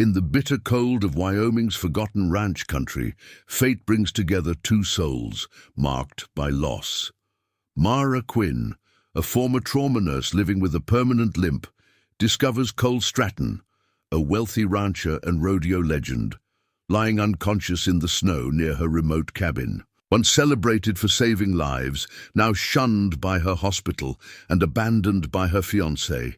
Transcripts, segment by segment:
In the bitter cold of Wyoming's forgotten ranch country, fate brings together two souls, marked by loss. Mara Quinn, a former trauma nurse living with a permanent limp, discovers Cole Stratton, a wealthy rancher and rodeo legend, lying unconscious in the snow near her remote cabin. Once celebrated for saving lives, now shunned by her hospital and abandoned by her fiancé,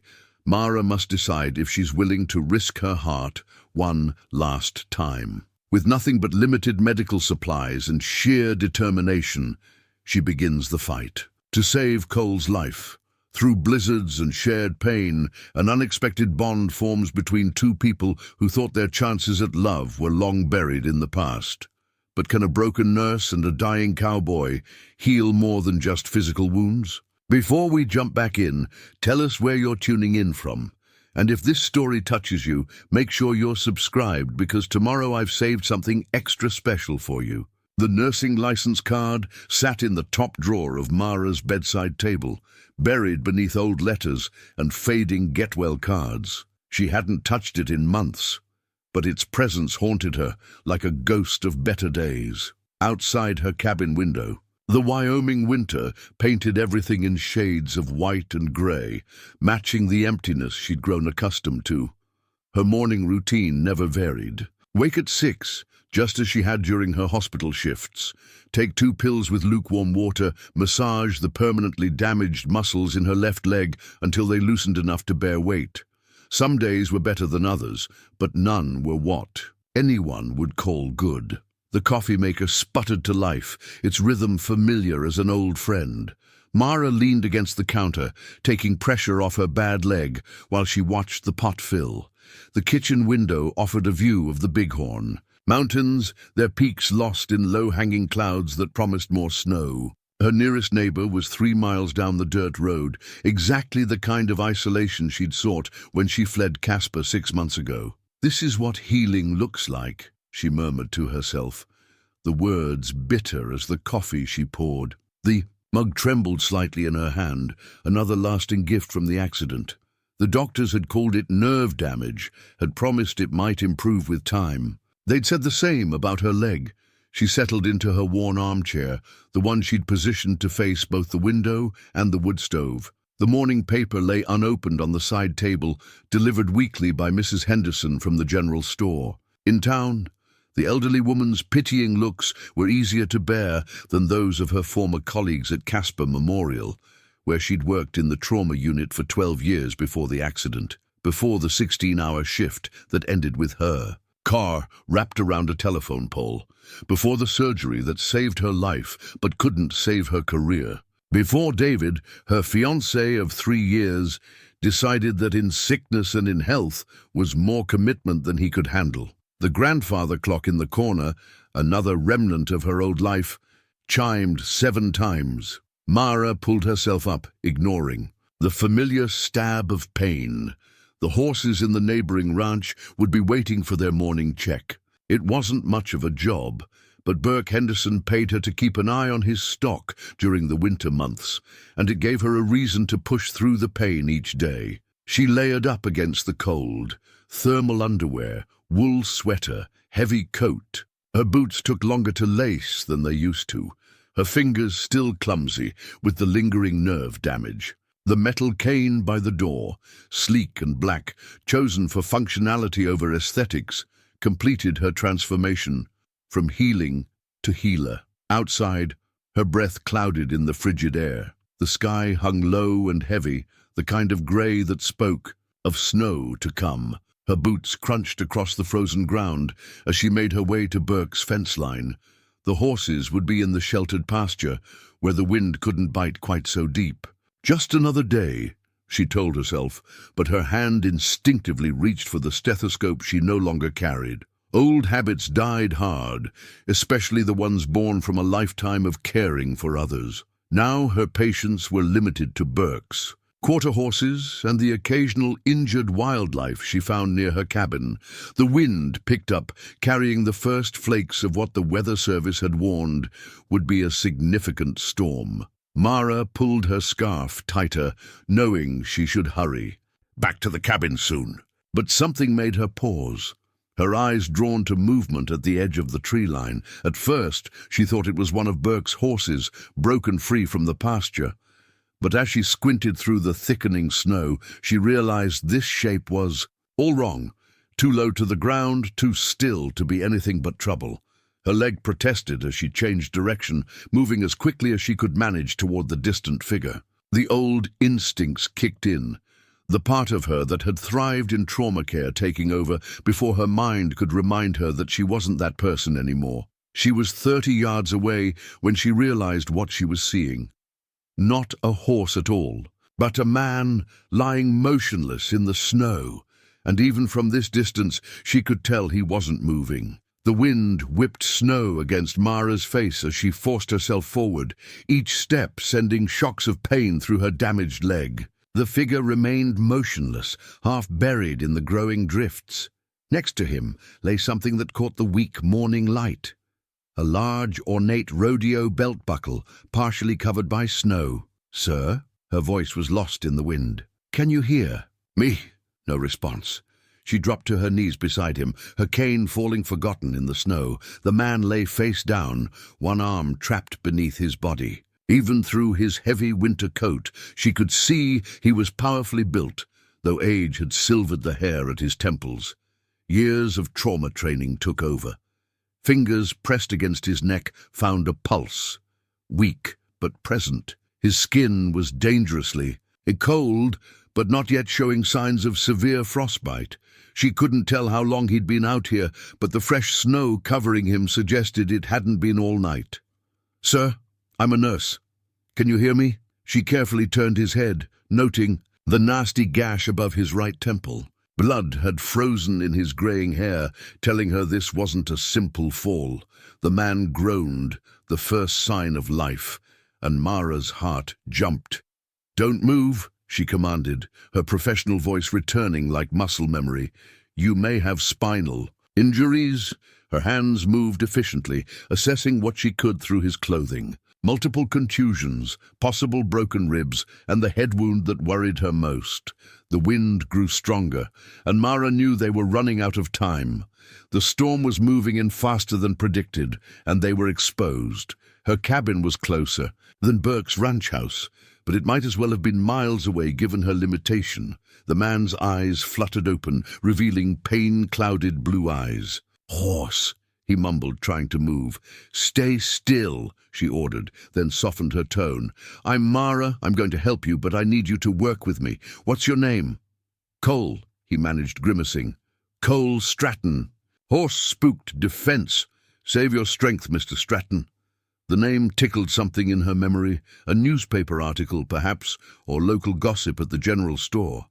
Mara must decide if she's willing to risk her heart one last time. With nothing but limited medical supplies and sheer determination, she begins the fight. To save Cole's life, through blizzards and shared pain, an unexpected bond forms between two people who thought their chances at love were long buried in the past. But can a broken nurse and a dying cowboy heal more than just physical wounds? Before we jump back in, tell us where you're tuning in from. And if this story touches you, make sure you're subscribed, because tomorrow I've saved something extra special for you. The nursing license card sat in the top drawer of Mara's bedside table, buried beneath old letters and fading get-well cards. She hadn't touched it in months, but its presence haunted her like a ghost of better days. Outside her cabin window, the Wyoming winter painted everything in shades of white and gray, matching the emptiness she'd grown accustomed to. Her morning routine never varied. Wake at 6, just as she had during her hospital shifts. Take 2 pills with lukewarm water, massage the permanently damaged muscles in her left leg until they loosened enough to bear weight. Some days were better than others, but none were what anyone would call good. The coffee maker sputtered to life, its rhythm familiar as an old friend. Mara leaned against the counter, taking pressure off her bad leg while she watched the pot fill. The kitchen window offered a view of the Bighorn. Mountains, their peaks lost in low-hanging clouds that promised more snow. Her nearest neighbor was 3 miles down the dirt road, exactly the kind of isolation she'd sought when she fled Casper 6 months ago. "This is what healing looks like," she murmured to herself, the words bitter as the coffee she poured. The mug trembled slightly in her hand, another lasting gift from the accident. The doctors had called it nerve damage, had promised it might improve with time. They'd said the same about her leg. She settled into her worn armchair, the one she'd positioned to face both the window and the wood stove. The morning paper lay unopened on the side table, delivered weekly by Mrs. Henderson from the general store. In town, the elderly woman's pitying looks were easier to bear than those of her former colleagues at Casper Memorial, where she'd worked in the trauma unit for 12 years before the accident, before the 16-hour shift that ended with her car wrapped around a telephone pole, before the surgery that saved her life but couldn't save her career, before David, her fiancé of 3 years, decided that in sickness and in health was more commitment than he could handle. The grandfather clock in the corner, another remnant of her old life, chimed 7 times. Mara pulled herself up, ignoring the familiar stab of pain. The horses in the neighboring ranch would be waiting for their morning check. It wasn't much of a job, but Burke Henderson paid her to keep an eye on his stock during the winter months, and it gave her a reason to push through the pain each day. She layered up against the cold, thermal underwear, wool sweater, heavy coat. Her boots took longer to lace than they used to, her fingers still clumsy with the lingering nerve damage. The metal cane by the door, sleek and black, chosen for functionality over aesthetics, completed her transformation from healing to healer. Outside, her breath clouded in the frigid air. The sky hung low and heavy, the kind of grey that spoke of snow to come. Her boots crunched across the frozen ground as she made her way to Burke's fence line. The horses would be in the sheltered pasture, where the wind couldn't bite quite so deep. Just another day, she told herself, but her hand instinctively reached for the stethoscope she no longer carried. Old habits died hard, especially the ones born from a lifetime of caring for others. Now her patients were limited to Burke's quarter horses and the occasional injured wildlife she found near her cabin. The wind picked up, carrying the first flakes of what the weather service had warned would be a significant storm. Mara pulled her scarf tighter, knowing she should hurry. Back to the cabin soon. But something made her pause. her eyes drawn to movement at the edge of the tree line. At first, she thought it was one of Burke's horses, broken free from the pasture. But as she squinted through the thickening snow, she realized this shape was all wrong, too low to the ground, too still to be anything but trouble. Her leg protested as she changed direction, moving as quickly as she could manage toward the distant figure. The old instincts kicked in, the part of her that had thrived in trauma care taking over before her mind could remind her that she wasn't that person anymore. She was 30 yards away when she realized what she was seeing. Not a horse at all, but a man lying motionless in the snow, and even from this distance she could tell he wasn't moving. The wind whipped snow against Mara's face as she forced herself forward, each step sending shocks of pain through her damaged leg. The figure remained motionless, half buried in the growing drifts. Next to him lay something that caught the weak morning light. A large, ornate rodeo belt buckle, partially covered by snow. "Sir?" Her voice was lost in the wind. "Can you hear?" "Me?" No response. She dropped to her knees beside him, her cane falling forgotten in the snow. The man lay face down, one arm trapped beneath his body. Even through his heavy winter coat, she could see he was powerfully built, though age had silvered the hair at his temples. Years of trauma training took over. Fingers pressed against his neck found a pulse. Weak, but present. His skin was dangerously cold, but not yet showing signs of severe frostbite. She couldn't tell how long he'd been out here, but the fresh snow covering him suggested it hadn't been all night. "Sir, I'm a nurse. Can you hear me?" She carefully turned his head, noting the nasty gash above his right temple. Blood had frozen in his graying hair, telling her this wasn't a simple fall. The man groaned, the first sign of life, and Mara's heart jumped. "Don't move," she commanded, her professional voice returning like muscle memory. "You may have spinal injuries." Her hands moved efficiently, assessing what she could through his clothing. Multiple contusions, possible broken ribs, and the head wound that worried her most. The wind grew stronger, and Mara knew they were running out of time. The storm was moving in faster than predicted, and they were exposed. Her cabin was closer than Burke's ranch house, but it might as well have been miles away given her limitation. The man's eyes fluttered open, revealing pain-clouded blue eyes. "Horse," he mumbled, trying to move. "Stay still," she ordered, then softened her tone. "I'm Mara. I'm going to help you, but I need you to work with me. What's your name?" "Cole," he managed, grimacing. "Cole Stratton." "Horse spooked defense. Save your strength, Mr. Stratton." The name tickled something in her memory, a newspaper article, perhaps, or local gossip at the general store.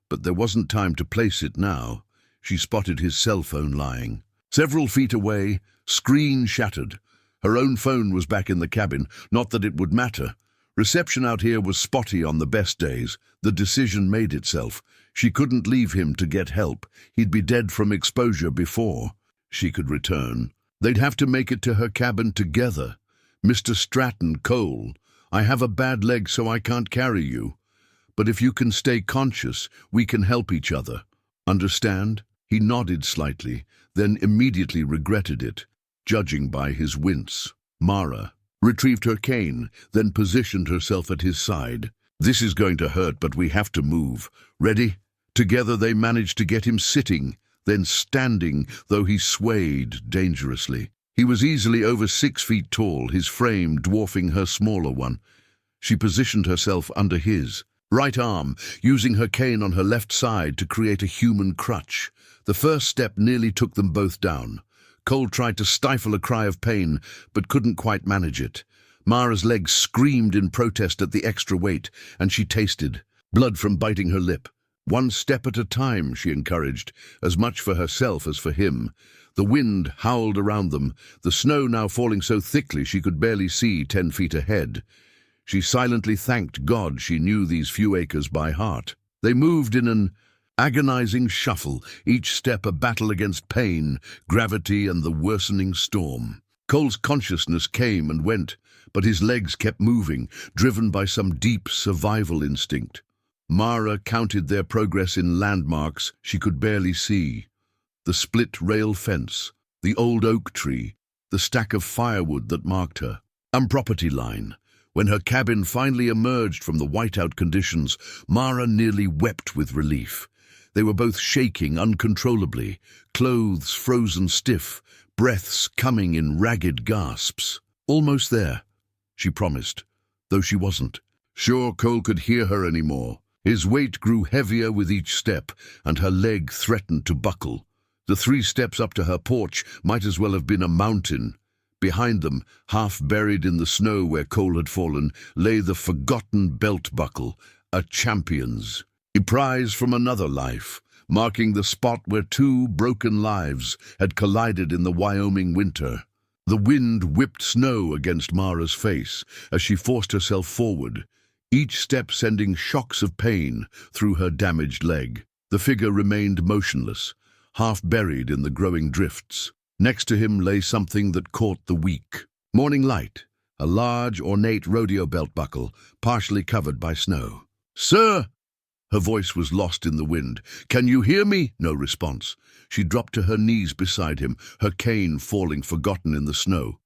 But there wasn't time to place it now. She spotted his cell phone lying. Several feet away, screen shattered. Her own phone was back in the cabin, not that it would matter. Reception out here was spotty on the best days. The decision made itself. She couldn't leave him to get help. He'd be dead from exposure before she could return. They'd have to make it to her cabin together. "Mr. Stratton, Cole, I have a bad leg so I can't carry you. But if you can stay conscious, we can help each other. Understand?" He nodded slightly, then immediately regretted it, judging by his wince. Mara retrieved her cane, then positioned herself at his side. "This is going to hurt, but we have to move. Ready?" Together they managed to get him sitting, then standing, though he swayed dangerously. He was easily over 6 feet tall, his frame dwarfing her smaller one. She positioned herself under his right arm, using her cane on her left side to create a human crutch. The first step nearly took them both down. Cole tried to stifle a cry of pain, but couldn't quite manage it. Mara's legs screamed in protest at the extra weight, and she tasted blood from biting her lip. "One step at a time," she encouraged, as much for herself as for him. The wind howled around them, the snow now falling so thickly she could barely see 10 feet ahead. She silently thanked God she knew these few acres by heart. They moved in an agonizing shuffle, each step a battle against pain, gravity, and the worsening storm. Cole's consciousness came and went, but his legs kept moving, driven by some deep survival instinct. Mara counted their progress in landmarks she could barely see. The split rail fence, the old oak tree, the stack of firewood that marked her property line. When her cabin finally emerged from the whiteout conditions, Mara nearly wept with relief. They were both shaking uncontrollably, clothes frozen stiff, breaths coming in ragged gasps. "Almost there," she promised, though she wasn't. Sure, Cole could hear her anymore. His weight grew heavier with each step, and her leg threatened to buckle. The 3 steps up to her porch might as well have been a mountain. Behind them, half buried in the snow where Cole had fallen, lay the forgotten belt buckle, a champion's. A prize from another life, marking the spot where 2 broken lives had collided in the Wyoming winter. The wind whipped snow against Mara's face as she forced herself forward, each step sending shocks of pain through her damaged leg. The figure remained motionless, half buried in the growing drifts. Next to him lay something that caught the weak. Morning light, a large, ornate rodeo belt buckle, partially covered by snow. "Sir!" Her voice was lost in the wind. "Can you hear me?" No response. She dropped to her knees beside him, her cane falling forgotten in the snow.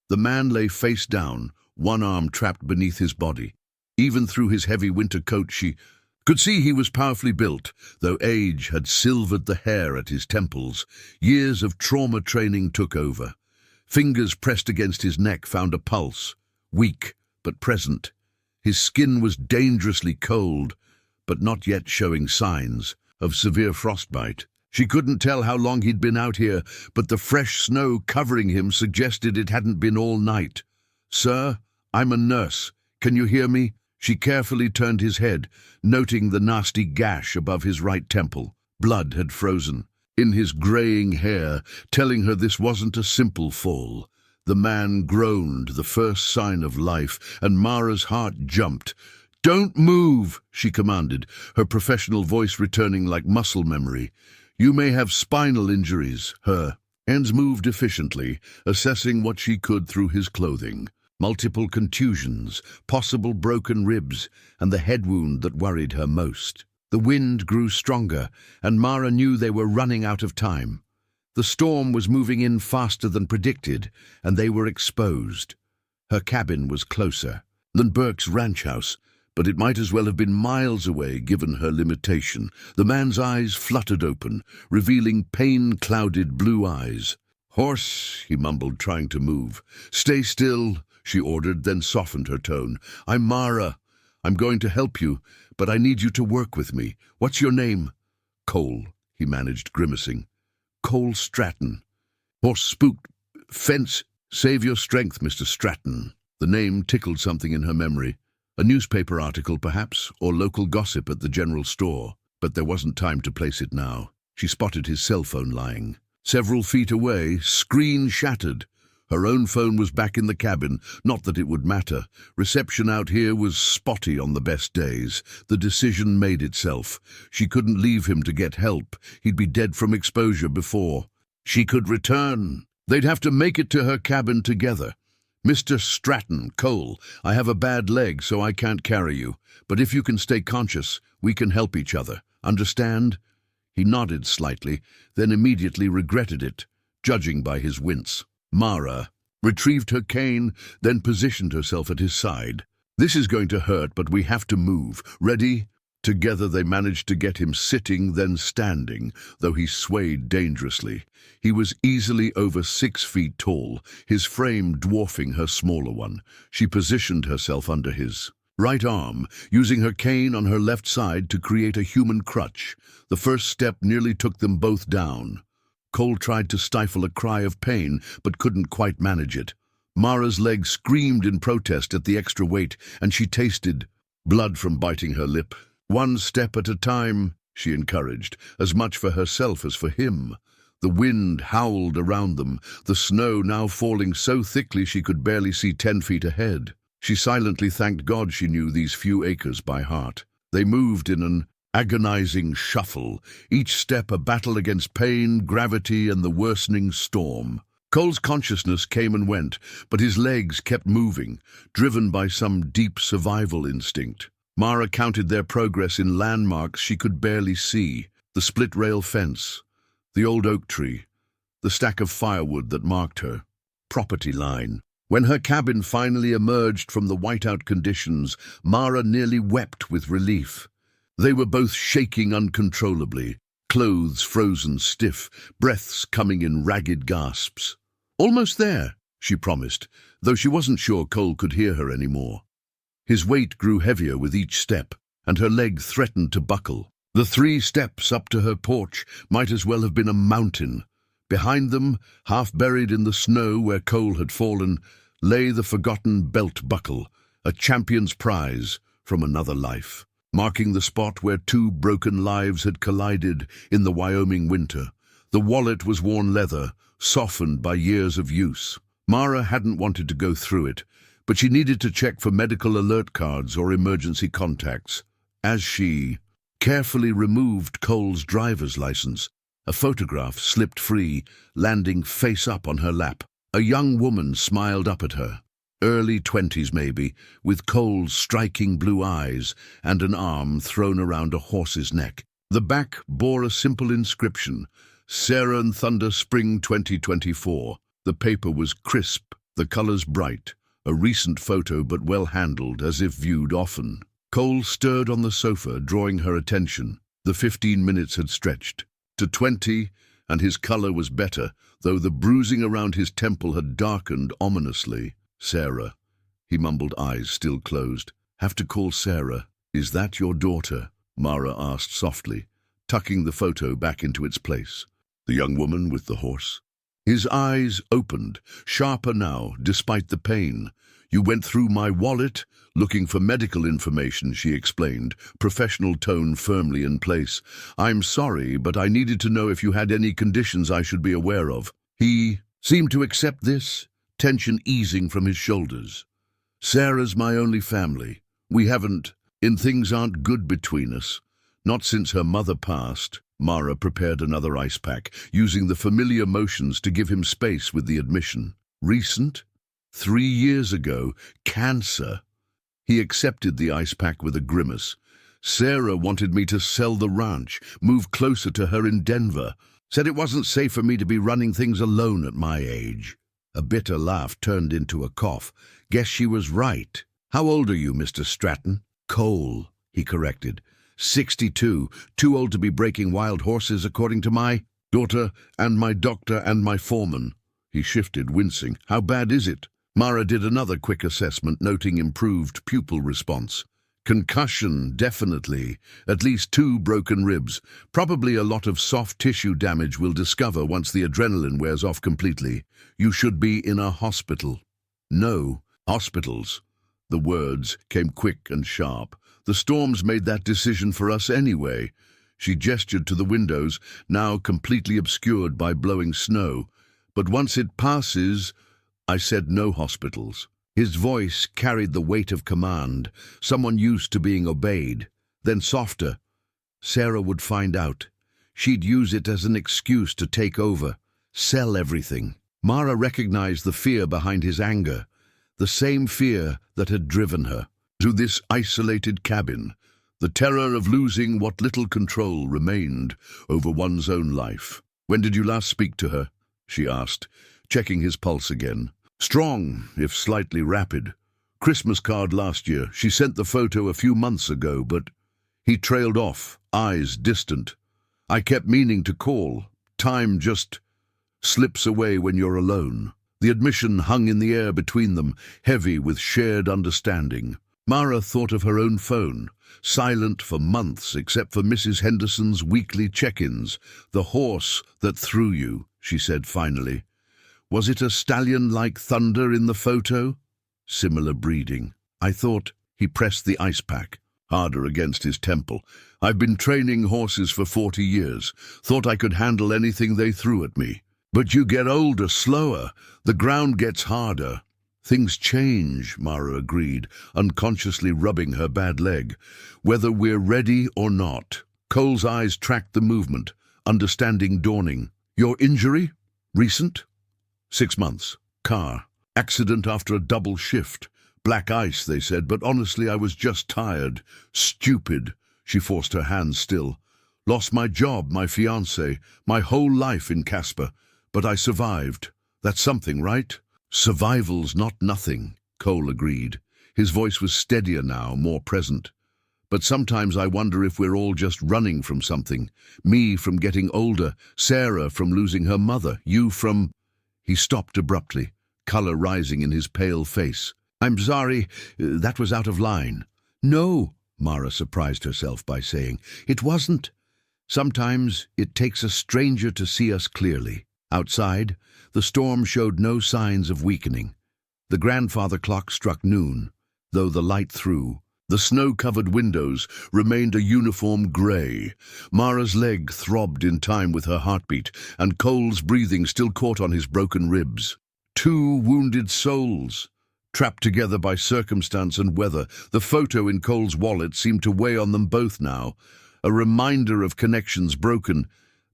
The man lay face down, one arm trapped beneath his body. Even through his heavy winter coat she could see he was powerfully built, though age had silvered the hair at his temples. Years of trauma training took over. Fingers pressed against his neck found a pulse, weak but present. His skin was dangerously cold, but not yet showing signs of severe frostbite. She couldn't tell how long he'd been out here, but the fresh snow covering him suggested it hadn't been all night. "Sir, I'm a nurse. Can you hear me?" She carefully turned his head, noting the nasty gash above his right temple. Blood had frozen in his graying hair, telling her this wasn't a simple fall. The man groaned, the first sign of life, and Mara's heart jumped. "Don't move," she commanded, her professional voice returning like muscle memory. "You may have spinal injuries." Her hands moved efficiently, assessing what she could through his clothing. Multiple contusions, possible broken ribs, and the head wound that worried her most. The wind grew stronger, and Mara knew they were running out of time. The storm was moving in faster than predicted, and they were exposed. Her cabin was closer than Burke's ranch house, but it might as well have been miles away given her limitation. The man's eyes fluttered open, revealing pain-clouded blue eyes. "Horse," he mumbled, trying to move. "Stay still," she ordered, then softened her tone. "I'm Mara. I'm going to help you, but I need you to work with me. What's your name?" "Cole," he managed, grimacing. "Cole Stratton." "Horse spooked. Fence. Save your strength, Mr. Stratton." The name tickled something in her memory. A newspaper article, perhaps, or local gossip at the general store. But there wasn't time to place it now. She spotted his cell phone lying several feet away, screen shattered. Her own phone was back in the cabin, not that it would matter. Reception out here was spotty on the best days. The decision made itself. She couldn't leave him to get help. He'd be dead from exposure before she could return. They'd have to make it to her cabin together. "Mr. Stratton, Cole, I have a bad leg, so I can't carry you. But if you can stay conscious, we can help each other. Understand?" He nodded slightly, then immediately regretted it, judging by his wince. Mara retrieved her cane, then positioned herself at his side. "This is going to hurt, but we have to move. Ready?" Together they managed to get him sitting, then standing, though he swayed dangerously. He was easily over 6 feet tall, his frame dwarfing her smaller one. She positioned herself under his right arm, using her cane on her left side to create a human crutch. The first step nearly took them both down. Cole tried to stifle a cry of pain, but couldn't quite manage it. Mara's leg screamed in protest at the extra weight, and she tasted blood from biting her lip. "One step at a time," she encouraged, as much for herself as for him. The wind howled around them, the snow now falling so thickly she could barely see 10 feet ahead. She silently thanked God she knew these few acres by heart. They moved in an agonizing shuffle, each step a battle against pain, gravity, and the worsening storm. Cole's consciousness came and went, but his legs kept moving, driven by some deep survival instinct. Mara counted their progress in landmarks she could barely see: the split-rail fence, The old oak tree, the stack of firewood that marked her property line. When her cabin finally emerged from the whiteout conditions, Mara nearly wept with relief. They were both shaking uncontrollably, clothes frozen stiff, breaths coming in ragged gasps. "Almost there," she promised, though she wasn't sure Cole could hear her anymore. His weight grew heavier with each step, and her leg threatened to buckle. The 3 steps up to her porch might as well have been a mountain. Behind them, half buried in the snow where Cole had fallen, lay the forgotten belt buckle, a champion's prize from another life, marking the spot where 2 broken lives had collided in the Wyoming winter. The wallet was worn leather, softened by years of use. Mara hadn't wanted to go through it, but she needed to check for medical alert cards or emergency contacts. As she carefully removed Cole's driver's license, a photograph slipped free, landing face up on her lap. A young woman smiled up at her, early 20s maybe, with Cole's striking blue eyes and an arm thrown around a horse's neck. The back bore a simple inscription, "Sarah and Thunder Spring 2024. The paper was crisp, the colors bright, a recent photo but well handled as if viewed often. Cole stirred on the sofa, drawing her attention. The 15 minutes had stretched to 20, and his color was better, though the bruising around his temple had darkened ominously. "Sarah," he mumbled, eyes still closed. "Have to call Sarah. Is that your daughter?" Mara asked softly, tucking the photo back into its place. "The young woman with the horse?" His eyes opened, sharper now, despite the pain. "You went through my wallet, looking for medical information," she explained, professional tone firmly in place. "I'm sorry, but I needed to know if you had any conditions I should be aware of." He seemed to accept this, tension easing from his shoulders. "Sarah's my only family. Things aren't good between us. Not since her mother passed." Mara prepared another ice pack, using the familiar motions to give him space with the admission. "Recent? 3 years ago. Cancer." He accepted the ice pack with a grimace. "Sarah wanted me to sell the ranch, move closer to her in Denver. Said it wasn't safe for me to be running things alone at my age." A bitter laugh turned into a cough. "Guess she was right. How old are you, Mr. Stratton?" "Cole," he corrected. 62, too old to be breaking wild horses according to my daughter and my doctor and my foreman." He shifted, wincing. "How bad is it?" Mara did another quick assessment, noting improved pupil response. "Concussion, definitely. At least 2 broken ribs. Probably a lot of soft tissue damage we'll discover once the adrenaline wears off completely. You should be in a hospital." "No, hospitals." The words came quick and sharp. "The storms made that decision for us anyway." She gestured to the windows, now completely obscured by blowing snow. "But once it passes," I said, "no hospitals." His voice carried the weight of command, someone used to being obeyed. Then softer. "Sarah would find out. She'd use it as an excuse to take over, sell everything." Mara recognized the fear behind his anger, the same fear that had driven her to this isolated cabin, the terror of losing what little control remained over one's own life. "When did you last speak to her?" she asked, checking his pulse again. "Strong, if slightly rapid. Christmas card last year. She sent the photo a few months ago, but..." He trailed off, eyes distant. "I kept meaning to call. Time just slips away when you're alone." The admission hung in the air between them, heavy with shared understanding. Mara thought of her own phone, silent for months except for Mrs. Henderson's weekly check-ins. "The horse that threw you," she said finally. "Was it a stallion like Thunder in the photo?" "Similar breeding." "I thought..." He pressed the ice pack harder against his temple. "I've been training horses for 40 years. Thought I could handle anything they threw at me. But you get older, slower. The ground gets harder." "Things change," Mara agreed, unconsciously rubbing her bad leg. "Whether we're ready or not." Cole's eyes tracked the movement, understanding dawning. "Your injury? Recent?" 6 months. Car. Accident after a double shift. Black ice, they said, but honestly I was just tired. Stupid. She forced her hands still. Lost my job, my fiancé, my whole life in Casper. But I survived. That's something, right? Survival's not nothing, Cole agreed. His voice was steadier now, more present. But sometimes I wonder if we're all just running from something. Me from getting older, Sarah from losing her mother, you from... He stopped abruptly, color rising in his pale face. I'm sorry, that was out of line. No, Mara surprised herself by saying. It wasn't. Sometimes it takes a stranger to see us clearly. Outside, the storm showed no signs of weakening. The grandfather clock struck noon, though the light through. The snow-covered windows remained a uniform grey. Mara's leg throbbed in time with her heartbeat, and Cole's breathing still caught on his broken ribs. Two wounded souls, trapped together by circumstance and weather. The photo in Cole's wallet seemed to weigh on them both now, a reminder of connections broken,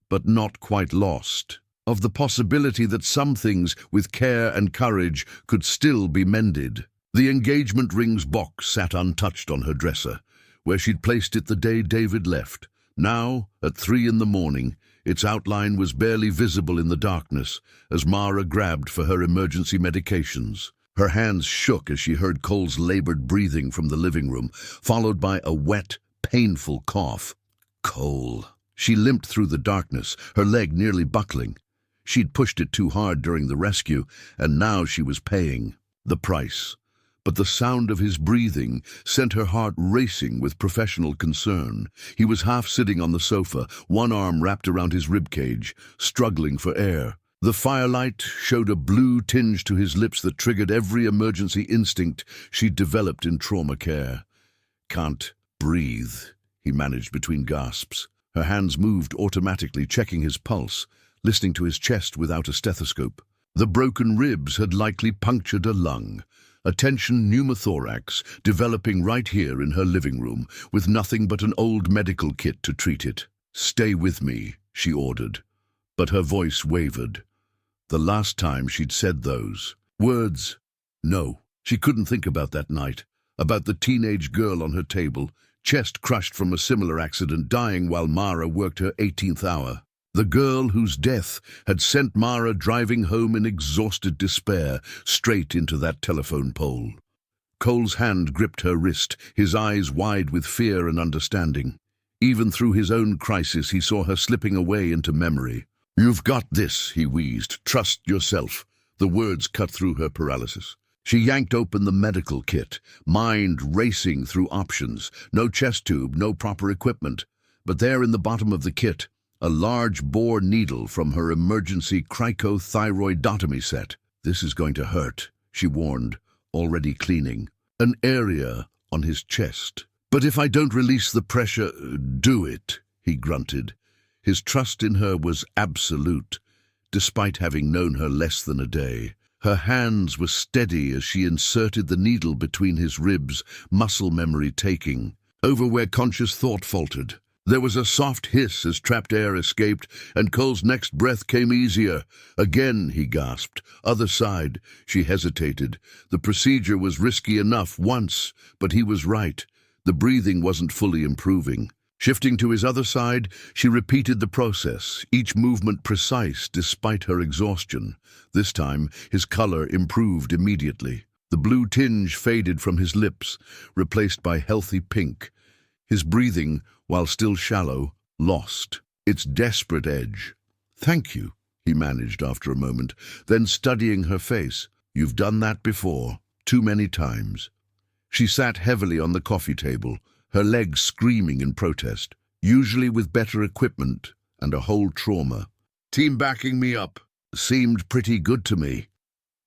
but not quite lost, of the possibility that some things, with care and courage, could still be mended. The engagement ring's box sat untouched on her dresser, where she'd placed it the day David left. Now, at 3 a.m, its outline was barely visible in the darkness as Mara grabbed for her emergency medications. Her hands shook as she heard Cole's labored breathing from the living room, followed by a wet, painful cough. Cole. She limped through the darkness, her leg nearly buckling. She'd pushed it too hard during the rescue, and now she was paying the price. But the sound of his breathing sent her heart racing with professional concern. He was half sitting on the sofa, one arm wrapped around his ribcage, struggling for air. The firelight showed a blue tinge to his lips that triggered every emergency instinct she'd developed in trauma care. Can't breathe, he managed between gasps. Her hands moved automatically, checking his pulse, listening to his chest without a stethoscope. The broken ribs had likely punctured a lung. A tension pneumothorax developing right here in her living room, with nothing but an old medical kit to treat it. Stay with me, she ordered. But her voice wavered. The last time she'd said those words, no, she couldn't think about that night, about the teenage girl on her table, chest crushed from a similar accident, dying while Mara worked her 18th hour. The girl whose death had sent Mara driving home in exhausted despair, straight into that telephone pole. Cole's hand gripped her wrist, his eyes wide with fear and understanding. Even through his own crisis, he saw her slipping away into memory. You've got this, he wheezed. Trust yourself. The words cut through her paralysis. She yanked open the medical kit, mind racing through options. No chest tube, no proper equipment. But there in the bottom of the kit, a large bore needle from her emergency cricothyroidotomy set. This is going to hurt, she warned, already cleaning. An area on his chest. But if I don't release the pressure, do it, he grunted. His trust in her was absolute, despite having known her less than a day. Her hands were steady as she inserted the needle between his ribs, muscle memory taking, over where conscious thought faltered. There was a soft hiss as trapped air escaped, and Cole's next breath came easier. Again, he gasped. Other side. She hesitated. The procedure was risky enough once, but he was right. The breathing wasn't fully improving. Shifting to his other side, she repeated the process, each movement precise despite her exhaustion. This time, his color improved immediately. The blue tinge faded from his lips, replaced by healthy pink. His breathing, while still shallow, lost its desperate edge. Thank you, he managed after a moment, then studying her face. You've done that before, too many times. She sat heavily on the coffee table, her legs screaming in protest, usually with better equipment and a whole trauma. Team backing me up. Seemed pretty good to me.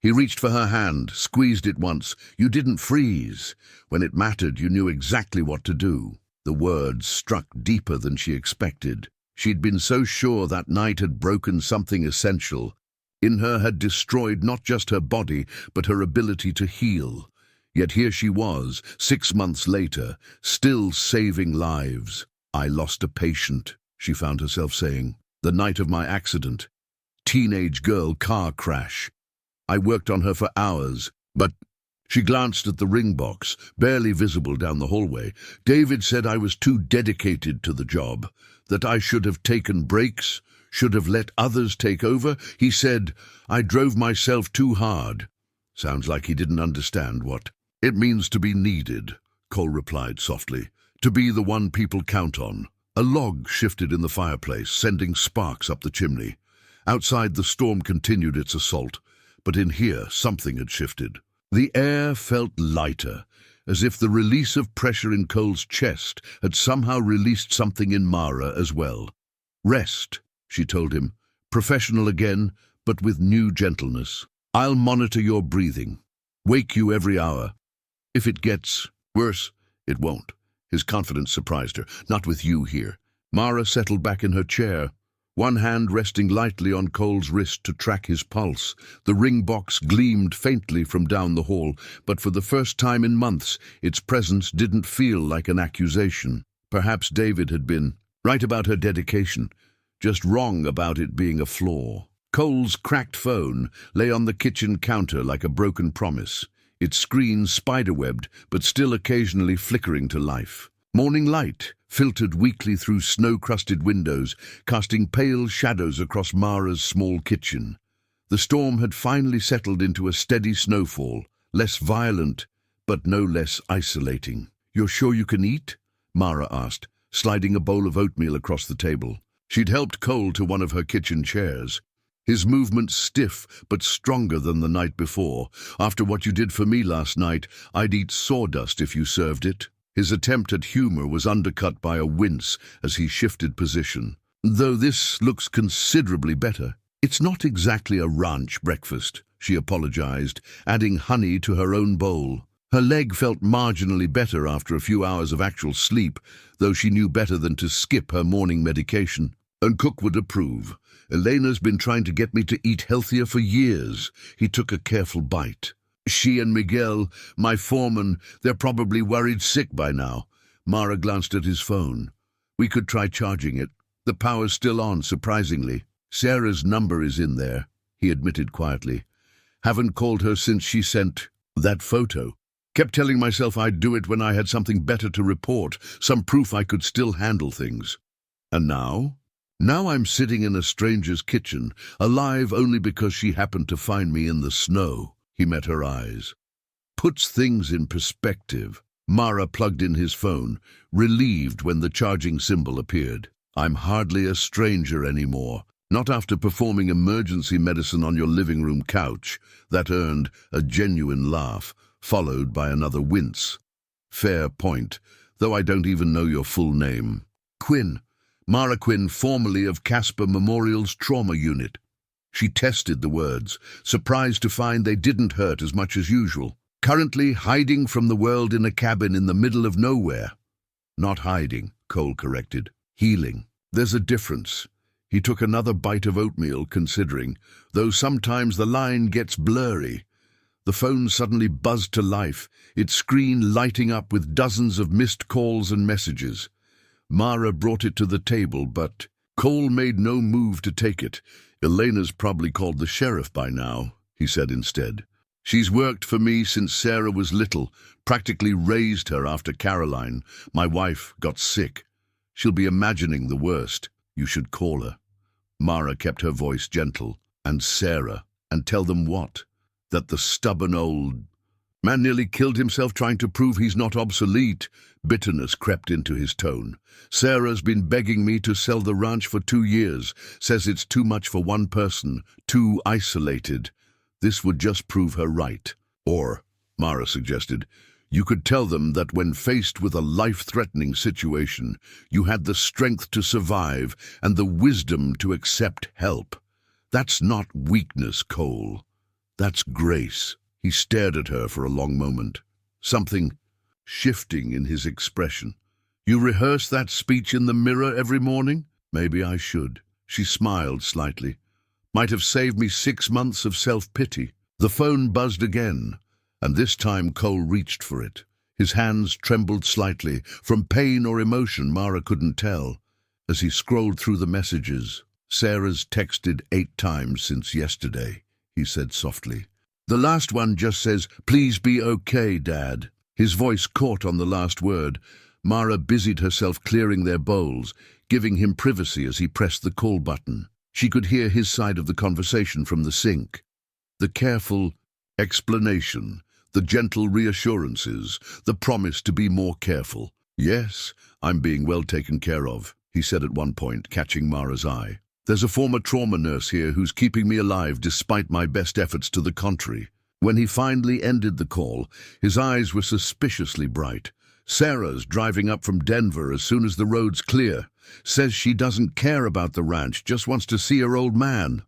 He reached for her hand, squeezed it once. You didn't freeze. When it mattered, you knew exactly what to do. The words struck deeper than she expected. She'd been so sure that night had broken something essential. In her had destroyed not just her body, but her ability to heal. Yet here she was, 6 months later, still saving lives. I lost a patient, she found herself saying. The night of my accident. Teenage girl car crash. I worked on her for hours, but She glanced at the ring box, barely visible down the hallway. David said I was too dedicated to the job, that I should have taken breaks, should have let others take over. He said I drove myself too hard. Sounds like he didn't understand what it means to be needed, Cole replied softly, to be the one people count on. A log shifted in the fireplace, sending sparks up the chimney. Outside, the storm continued its assault, but in here something had shifted. The air felt lighter, as if the release of pressure in Cole's chest had somehow released something in Mara as well. Rest, she told him, professional again, but with new gentleness. I'll monitor your breathing, wake you every hour. If it gets worse, it won't. His confidence surprised her. Not with you here. Mara settled back in her chair, one hand resting lightly on Cole's wrist to track his pulse. The ring box gleamed faintly from down the hall, but for the first time in months, its presence didn't feel like an accusation. Perhaps David had been right about her dedication, just wrong about it being a flaw. Cole's cracked phone lay on the kitchen counter like a broken promise, its screen spiderwebbed but still occasionally flickering to life. Morning light filtered weakly through snow-crusted windows, casting pale shadows across Mara's small kitchen. The storm had finally settled into a steady snowfall, less violent, but no less isolating. "You're sure you can eat?" Mara asked, sliding a bowl of oatmeal across the table. She'd helped Cole to one of her kitchen chairs. His movements stiff but stronger than the night before. "After what you did for me last night, I'd eat sawdust if you served it." His attempt at humor was undercut by a wince as he shifted position. "Though this looks considerably better. It's not exactly a ranch breakfast," she apologized, adding honey to her own bowl. Her leg felt marginally better after a few hours of actual sleep, though she knew better than to skip her morning medication. "And Cook would approve. Elena's been trying to get me to eat healthier for years." He took a careful bite. "She and Miguel, my foreman, they're probably worried sick by now." Mara glanced at his phone. "We could try charging it. The power's still on, surprisingly." "Sarah's number is in there," he admitted quietly. "Haven't called her since she sent that photo. Kept telling myself I'd do it when I had something better to report, some proof I could still handle things. And now? Now I'm sitting in a stranger's kitchen, alive only because she happened to find me in the snow." He met her eyes. "Puts things in perspective." Mara plugged in his phone, relieved when the charging symbol appeared. "I'm hardly a stranger anymore. Not after performing emergency medicine on your living room couch." That earned a genuine laugh, followed by another wince. "Fair point, though I don't even know your full name." "Quinn. Mara Quinn, formerly of Casper Memorial's trauma unit." She tested the words, surprised to find they didn't hurt as much as usual. "Currently hiding from the world in a cabin in the middle of nowhere." "Not hiding," Cole corrected. "Healing. There's a difference." He took another bite of oatmeal, considering, though sometimes the line gets blurry. The phone suddenly buzzed to life, its screen lighting up with dozens of missed calls and messages. Mara brought it to the table, but Cole made no move to take it. "Elena's probably called the sheriff by now," he said instead. "She's worked for me since Sarah was little, practically raised her after Caroline, my wife, got sick. She'll be imagining the worst. You should call her." Mara kept her voice gentle. "And Sarah. And tell them what? That the stubborn old man nearly killed himself trying to prove he's not obsolete." Bitterness crept into his tone. "Sarah's been begging me to sell the ranch for 2 years, says it's too much for one person, too isolated. This would just prove her right. Or," Mara suggested, "you could tell them that when faced with a life-threatening situation, you had the strength to survive and the wisdom to accept help. That's not weakness, Cole. That's grace." He stared at her for a long moment, something shifting in his expression. "You rehearse that speech in the mirror every morning?" "Maybe I should." She smiled slightly. "Might have saved me 6 months of self-pity." The phone buzzed again, and this time Cole reached for it. His hands trembled slightly, from pain or emotion Mara couldn't tell, as he scrolled through the messages. "Sarah's texted 8 times since yesterday," he said softly. The last one just says, "Please be okay, Dad." His voice caught on the last word. Mara busied herself clearing their bowls, giving him privacy as he pressed the call button. She could hear his side of the conversation from the sink. The careful explanation, the gentle reassurances, the promise to be more careful. "Yes, I'm being well taken care of," he said at one point, catching Mara's eye. "There's a former trauma nurse here who's keeping me alive despite my best efforts to the contrary." When he finally ended the call, his eyes were suspiciously bright. "Sarah's driving up from Denver as soon as the road's clear. Says she doesn't care about the ranch, just wants to see her old man."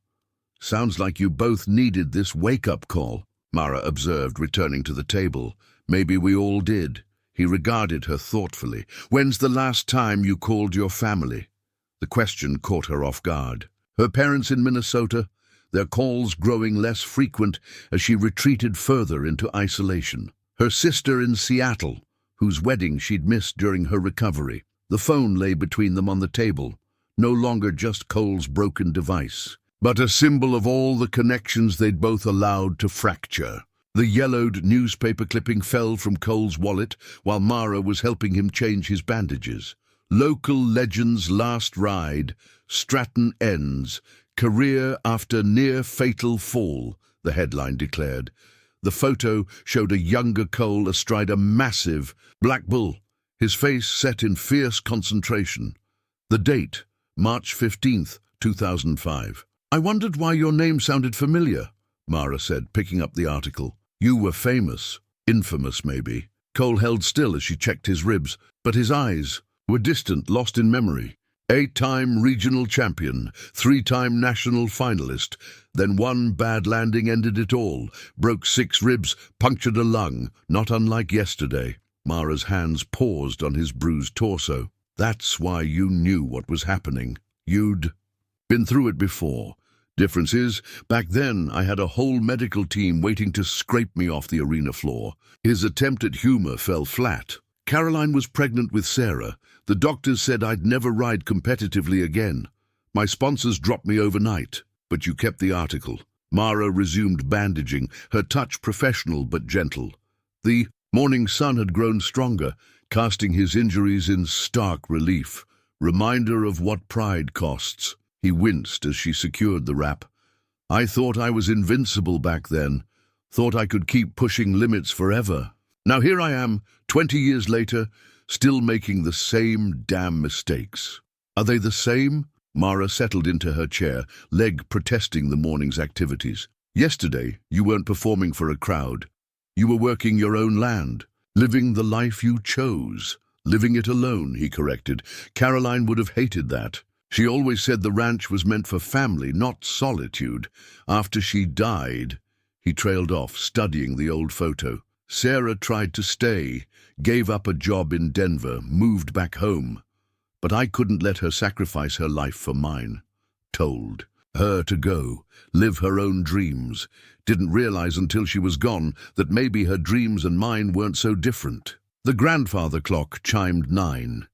"Sounds like you both needed this wake-up call," Mara observed, returning to the table. "Maybe we all did." He regarded her thoughtfully. "When's the last time you called your family?" The question caught her off guard. Her parents in Minnesota, their calls growing less frequent as she retreated further into isolation. Her sister in Seattle, whose wedding she'd missed during her recovery. The phone lay between them on the table, no longer just Cole's broken device, but a symbol of all the connections they'd both allowed to fracture. The yellowed newspaper clipping fell from Cole's wallet while Mara was helping him change his bandages. "Local Legends Last Ride, Stratton Ends, Career After Near-Fatal Fall," the headline declared. The photo showed a younger Cole astride a massive black bull, his face set in fierce concentration. The date, March 15th, 2005. "I wondered why your name sounded familiar," Mara said, picking up the article. "You were famous. Infamous, maybe." Cole held still as she checked his ribs, but his eyes were distant, lost in memory. 8-time regional champion, 3-time national finalist. Then one bad landing ended it all. Broke 6 ribs, punctured a lung, not unlike yesterday. Mara's hands paused on his bruised torso. "That's why you knew what was happening. You'd been through it before. Difference is, back then I had a whole medical team waiting to scrape me off the arena floor." His attempt at humor fell flat. "Caroline was pregnant with Sarah. The doctors said I'd never ride competitively again. My sponsors dropped me overnight, but you kept the article." Mara resumed bandaging, her touch professional but gentle. The morning sun had grown stronger, casting his injuries in stark relief. Reminder of what pride costs. He winced as she secured the wrap. "I thought I was invincible back then. Thought I could keep pushing limits forever. Now here I am, 20 years later, still making the same damn mistakes." "Are they the same?" Mara settled into her chair, leg protesting the morning's activities. "Yesterday, you weren't performing for a crowd. You were working your own land, living the life you chose. Living it alone," he corrected. "Caroline would have hated that. She always said the ranch was meant for family, not solitude. After she died," he trailed off, studying the old photo. "Sarah tried to stay, gave up a job in Denver, moved back home. But I couldn't let her sacrifice her life for mine. Told her to go, live her own dreams. Didn't realize until she was gone that maybe her dreams and mine weren't so different." The grandfather clock chimed 9.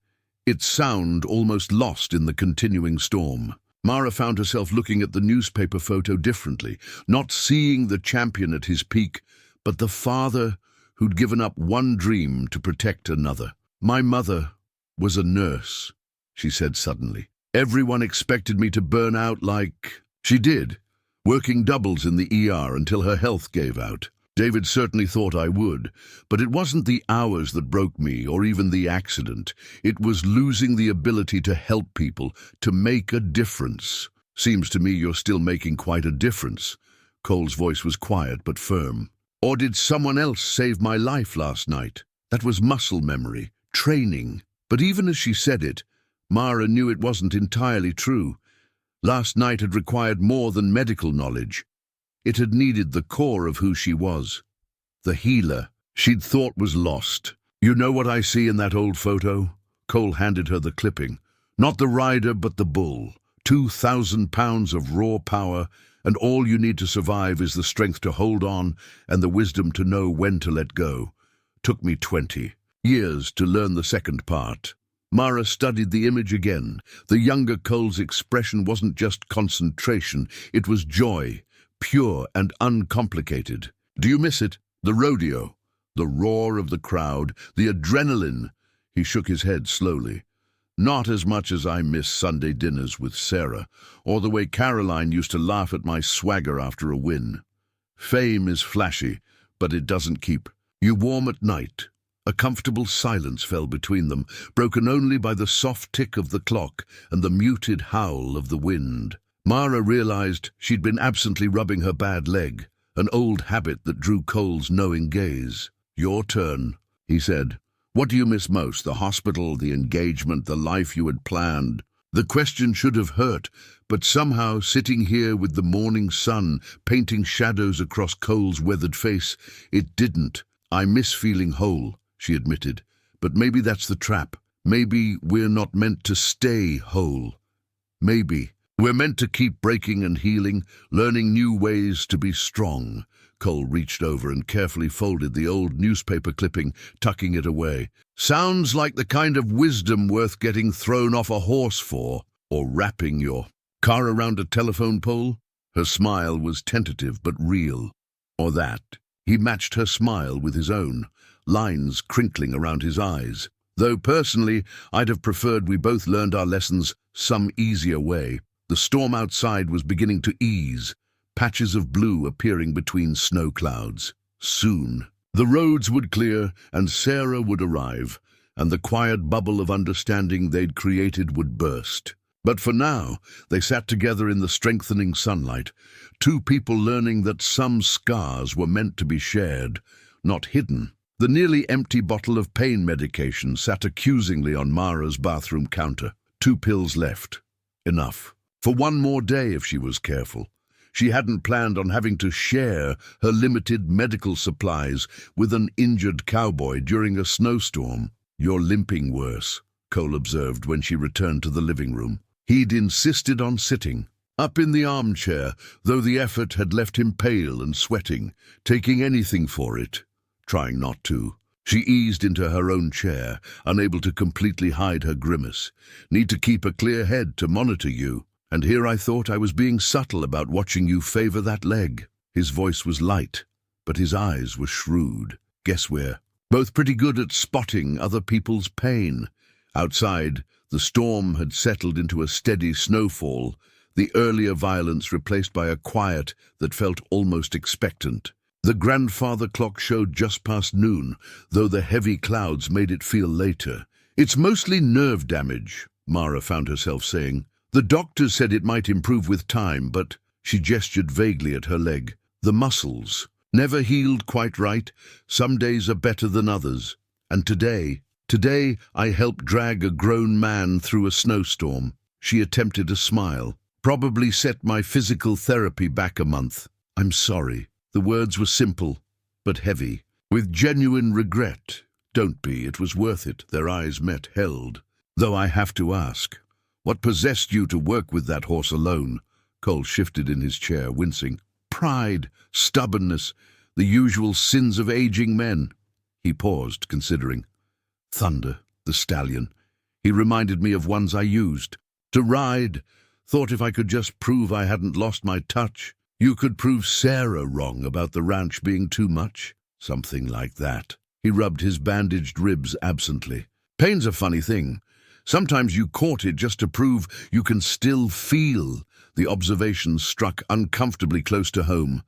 Its sound almost lost in the continuing storm. Mara found herself looking at the newspaper photo differently, not seeing the champion at his peak, but the father who'd given up one dream to protect another. "My mother was a nurse," she said suddenly. "Everyone expected me to burn out like she did, working doubles in the ER until her health gave out. David certainly thought I would, but it wasn't the hours that broke me or even the accident. It was losing the ability to help people, to make a difference." "Seems to me you're still making quite a difference." Cole's voice was quiet but firm. "Or did someone else save my life last night? That was muscle memory, training." But even as she said it, Mara knew it wasn't entirely true. Last night had required more than medical knowledge. It had needed the core of who she was. The healer she'd thought was lost. "You know what I see in that old photo?" Cole handed her the clipping. "Not the rider, but the bull. 2,000 pounds of raw power, and all you need to survive is the strength to hold on and the wisdom to know when to let go. Took me 20 years to learn the second part." Mara studied the image again. The younger Cole's expression wasn't just concentration, it was joy, pure and uncomplicated. Do you miss it? The rodeo, the roar of the crowd, the adrenaline. He shook his head slowly. Not as much as I miss Sunday dinners with Sarah, or the way Caroline used to laugh at my swagger after a win. Fame is flashy, but it doesn't keep you warm at night. A comfortable silence fell between them, broken only by the soft tick of the clock and the muted howl of the wind. Mara realized she'd been absently rubbing her bad leg, an old habit that drew Cole's knowing gaze. "Your turn," he said. "What do you miss most? The hospital, the engagement, the life you had planned?" The question should have hurt, but somehow, sitting here with the morning sun painting shadows across Cole's weathered face, it didn't. "I miss feeling whole," she admitted. "But maybe that's the trap. Maybe we're not meant to stay whole. Maybe we're meant to keep breaking and healing, learning new ways to be strong." Cole reached over and carefully folded the old newspaper clipping, tucking it away. "Sounds like the kind of wisdom worth getting thrown off a horse for, or wrapping your car around a telephone pole." Her smile was tentative but real. Or that. He matched her smile with his own, lines crinkling around his eyes. "Though personally, I'd have preferred we both learned our lessons some easier way." The storm outside was beginning to ease, patches of blue appearing between snow clouds. Soon, the roads would clear and Sarah would arrive, and the quiet bubble of understanding they'd created would burst. But for now, they sat together in the strengthening sunlight, two people learning that some scars were meant to be shared, not hidden. The nearly empty bottle of pain medication sat accusingly on Mara's bathroom counter. 2 pills left. Enough. For one more day if she was careful. She hadn't planned on having to share her limited medical supplies with an injured cowboy during a snowstorm. "You're limping worse," Cole observed when she returned to the living room. He'd insisted on sitting, up in the armchair, though the effort had left him pale and sweating, taking anything for it, trying not to. She eased into her own chair, unable to completely hide her grimace. "Need to keep a clear head to monitor you. And here I thought I was being subtle about watching you favor that leg." His voice was light, but his eyes were shrewd. "Guess we're both pretty good at spotting other people's pain." Outside, the storm had settled into a steady snowfall, the earlier violence replaced by a quiet that felt almost expectant. The grandfather clock showed just past noon, though the heavy clouds made it feel later. "It's mostly nerve damage," Mara found herself saying. "The doctors said it might improve with time, but—" She gestured vaguely at her leg. "The muscles. Never healed quite right. Some days are better than others. And today I helped drag a grown man through a snowstorm." She attempted a smile. "Probably set my physical therapy back a month. I'm sorry." The words were simple, but heavy, with genuine regret. "Don't be, it was worth it." Their eyes met, held. "Though I have to ask, what possessed you to work with that horse alone?" Cole shifted in his chair, wincing. "Pride, stubbornness, the usual sins of aging men." He paused, considering. "Thunder, the stallion. He reminded me of ones I used to ride. Thought if I could just prove I hadn't lost my touch. You could prove Sarah wrong about the ranch being too much." "Something like that." He rubbed his bandaged ribs absently. "Pain's a funny thing. Sometimes you court it just to prove you can still feel." The observation struck uncomfortably close to home.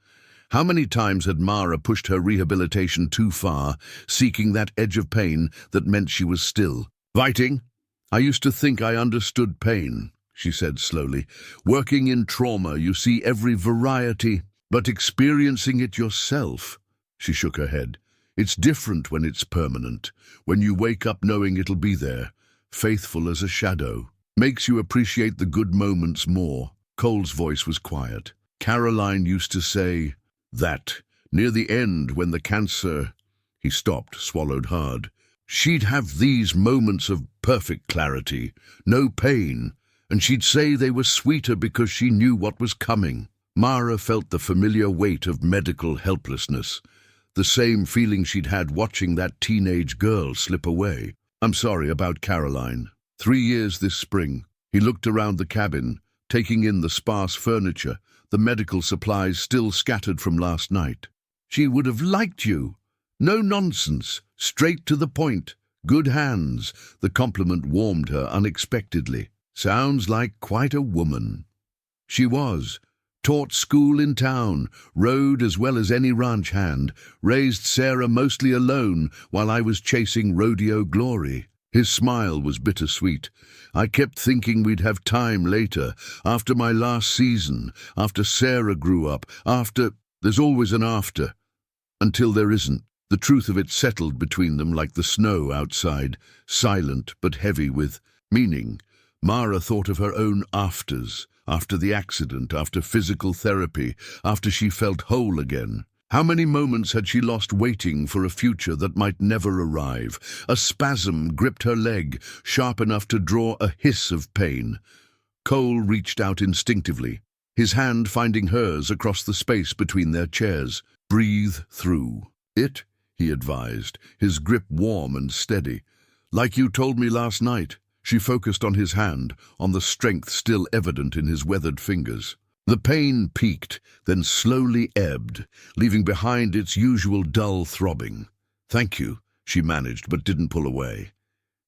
How many times had Mara pushed her rehabilitation too far, seeking that edge of pain that meant she was still fighting? "I used to think I understood pain," she said slowly. "Working in trauma, you see every variety, but experiencing it yourself—" She shook her head. "It's different when it's permanent, when you wake up knowing it'll be there, faithful as a shadow. Makes you appreciate the good moments more." Cole's voice was quiet. "Caroline used to say that, near the end when the cancer—" He stopped, swallowed hard. "She'd have these moments of perfect clarity, no pain, and she'd say they were sweeter because she knew what was coming." Mara felt the familiar weight of medical helplessness, the same feeling she'd had watching that teenage girl slip away. "I'm sorry about Caroline. 3 years this spring." He looked around the cabin, taking in the sparse furniture, the medical supplies still scattered from last night. She would have liked you. No nonsense, straight to the point. Good hands. The compliment warmed her unexpectedly. Sounds like quite a woman. She was. Taught school in town, rode as well as any ranch hand, raised Sarah mostly alone while I was chasing rodeo glory. His smile was bittersweet. I kept thinking we'd have time later, after my last season, after Sarah grew up, after... There's always an after. Until there isn't. The truth of it settled between them like the snow outside, silent but heavy with meaning. Mara thought of her own afters, after the accident, after physical therapy, after she felt whole again. How many moments had she lost waiting for a future that might never arrive? A spasm gripped her leg, sharp enough to draw a hiss of pain. Cole reached out instinctively, his hand finding hers across the space between their chairs. Breathe through. It, he advised, his grip warm and steady. Like you told me last night. She focused on his hand, on the strength still evident in his weathered fingers. The pain peaked, then slowly ebbed, leaving behind its usual dull throbbing. Thank you, she managed, but didn't pull away.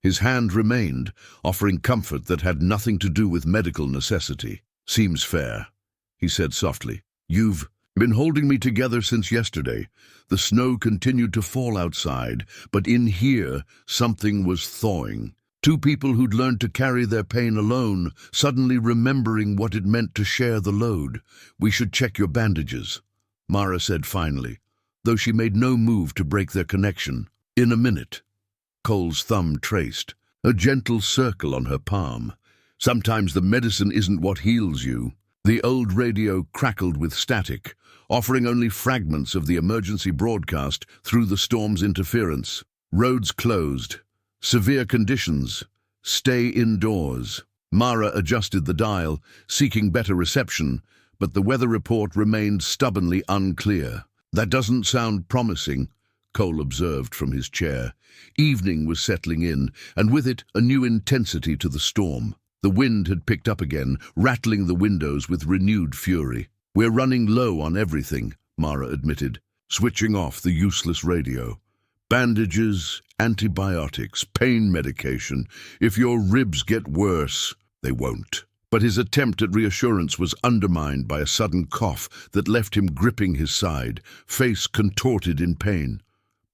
His hand remained, offering comfort that had nothing to do with medical necessity. Seems fair, he said softly. You've been holding me together since yesterday. The snow continued to fall outside, but in here something was thawing. Two people who'd learned to carry their pain alone, suddenly remembering what it meant to share the load. We should check your bandages, Mara said finally, though she made no move to break their connection. In a minute. Cole's thumb traced, a gentle circle on her palm. Sometimes the medicine isn't what heals you. The old radio crackled with static, offering only fragments of the emergency broadcast through the storm's interference. Roads closed. Severe conditions. Stay indoors. Mara adjusted the dial, seeking better reception, but the weather report remained stubbornly unclear. That doesn't sound promising, Cole observed from his chair. Evening was settling in, and with it a new intensity to the storm. The wind had picked up again, rattling the windows with renewed fury. We're running low on everything, Mara admitted, switching off the useless radio. Bandages, antibiotics, pain medication. If your ribs get worse, they won't. But his attempt at reassurance was undermined by a sudden cough that left him gripping his side, face contorted in pain.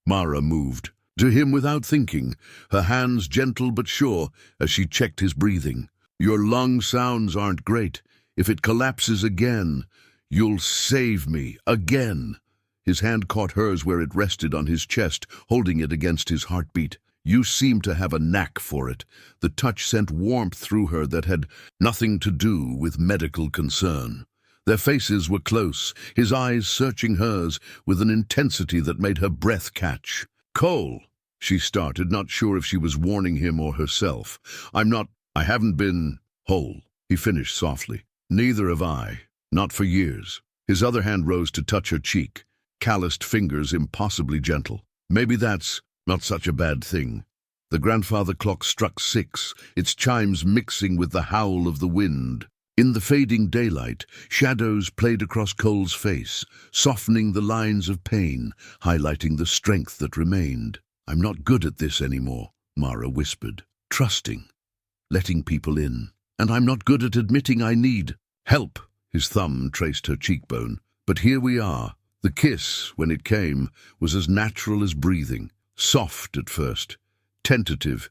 Mara moved to him without thinking, her hands gentle but sure as she checked his breathing. Your lung sounds aren't great. If it collapses again, you'll save me again. His hand caught hers where it rested on his chest, holding it against his heartbeat. You seem to have a knack for it. The touch sent warmth through her that had nothing to do with medical concern. Their faces were close, his eyes searching hers with an intensity that made her breath catch. Cole, she started, not sure if she was warning him or herself. I haven't been whole, he finished softly. Neither have I. Not for years. His other hand rose to touch her cheek. Calloused fingers impossibly gentle. Maybe that's not such a bad thing. The grandfather clock struck 6, its chimes mixing with the howl of the wind. In the fading daylight, shadows played across Cole's face, softening the lines of pain, highlighting the strength that remained. I'm not good at this anymore, Mara whispered. Trusting. Letting people in. And I'm not good at admitting I need help. His thumb traced her cheekbone. But here we are. The kiss, when it came, was as natural as breathing, soft at first, tentative,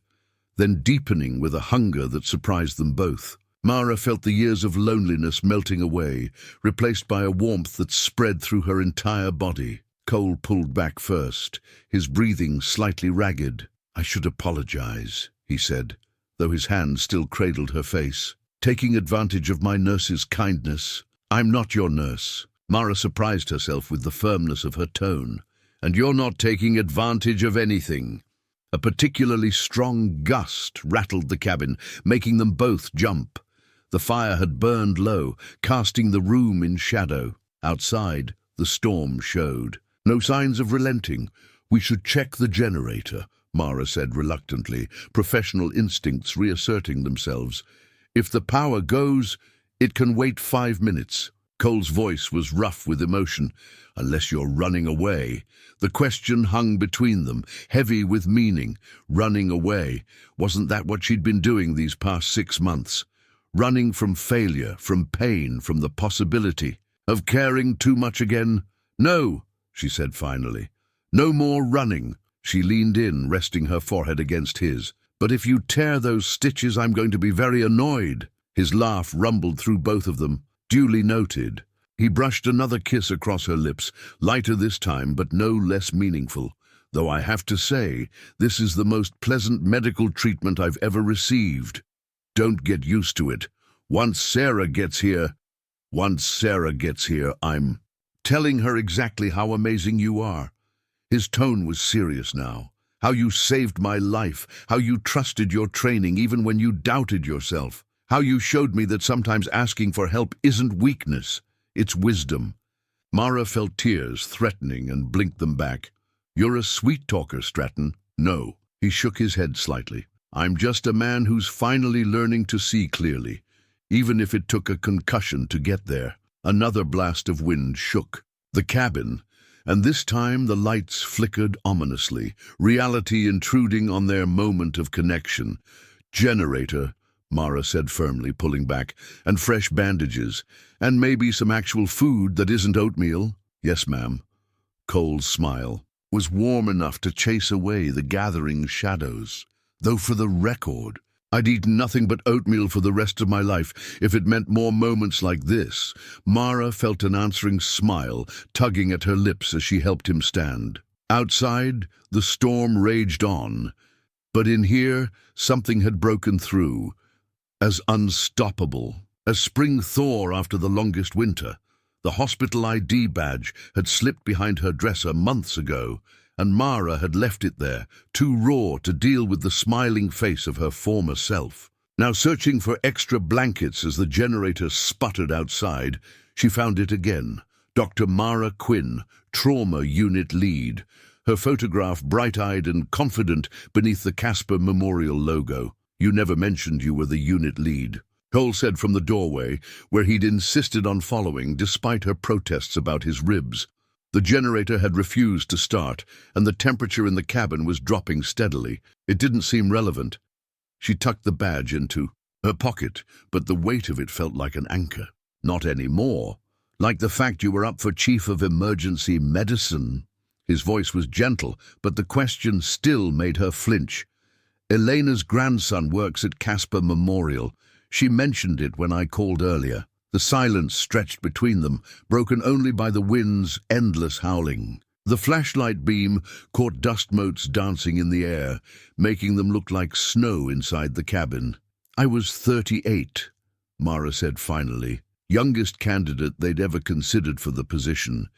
then deepening with a hunger that surprised them both. Mara felt the years of loneliness melting away, replaced by a warmth that spread through her entire body. Cole pulled back first, his breathing slightly ragged. I should apologize, he said, though his hand still cradled her face. Taking advantage of my nurse's kindness. I'm not your nurse. Mara surprised herself with the firmness of her tone. And you're not taking advantage of anything. A particularly strong gust rattled the cabin, making them both jump. The fire had burned low, casting the room in shadow. Outside, the storm showed. No signs of relenting. We should check the generator, Mara said reluctantly, professional instincts reasserting themselves. If the power goes, it can wait 5 minutes. Cole's voice was rough with emotion. Unless you're running away. The question hung between them, heavy with meaning. Running away. Wasn't that what she'd been doing these past 6 months? Running from failure, from pain, from the possibility of caring too much again? No, she said finally. No more running. She leaned in, resting her forehead against his. But if you tear those stitches, I'm going to be very annoyed. His laugh rumbled through both of them. Duly noted. He brushed another kiss across her lips, lighter this time, but no less meaningful. Though I have to say, this is the most pleasant medical treatment I've ever received. Don't get used to it. Once Sarah gets here, I'm telling her exactly how amazing you are. His tone was serious now. How you saved my life, how you trusted your training even when you doubted yourself. How you showed me that sometimes asking for help isn't weakness, it's wisdom. Mara felt tears threatening and blinked them back. You're a sweet talker, Stratton. No. He shook his head slightly. I'm just a man who's finally learning to see clearly, even if it took a concussion to get there. Another blast of wind shook the cabin, and this time the lights flickered ominously, reality intruding on their moment of connection. Generator, Mara said firmly, pulling back, and fresh bandages, and maybe some actual food that isn't oatmeal. Yes, ma'am. Cole's smile was warm enough to chase away the gathering shadows. Though for the record, I'd eat nothing but oatmeal for the rest of my life if it meant more moments like this. Mara felt an answering smile tugging at her lips as she helped him stand. Outside, the storm raged on, but in here, something had broken through, as unstoppable as spring thaw after the longest winter. The hospital ID badge had slipped behind her dresser months ago, and Mara had left it there, too raw to deal with the smiling face of her former self. Now searching for extra blankets as the generator sputtered outside, she found it again. Dr. Mara Quinn, Trauma Unit Lead, her photograph bright-eyed and confident beneath the Casper Memorial logo. You never mentioned you were the unit lead, Cole said from the doorway, where he'd insisted on following despite her protests about his ribs. The generator had refused to start, and the temperature in the cabin was dropping steadily. It didn't seem relevant. She tucked the badge into her pocket, but the weight of it felt like an anchor. Not anymore. Like the fact you were up for Chief of Emergency Medicine. His voice was gentle, but the question still made her flinch. Elena's grandson works at Casper Memorial. She mentioned it when I called earlier. The silence stretched between them, broken only by the wind's endless howling. The flashlight beam caught dust motes dancing in the air, making them look like snow inside the cabin. I was 38, Mara said finally, youngest candidate they'd ever considered for the position.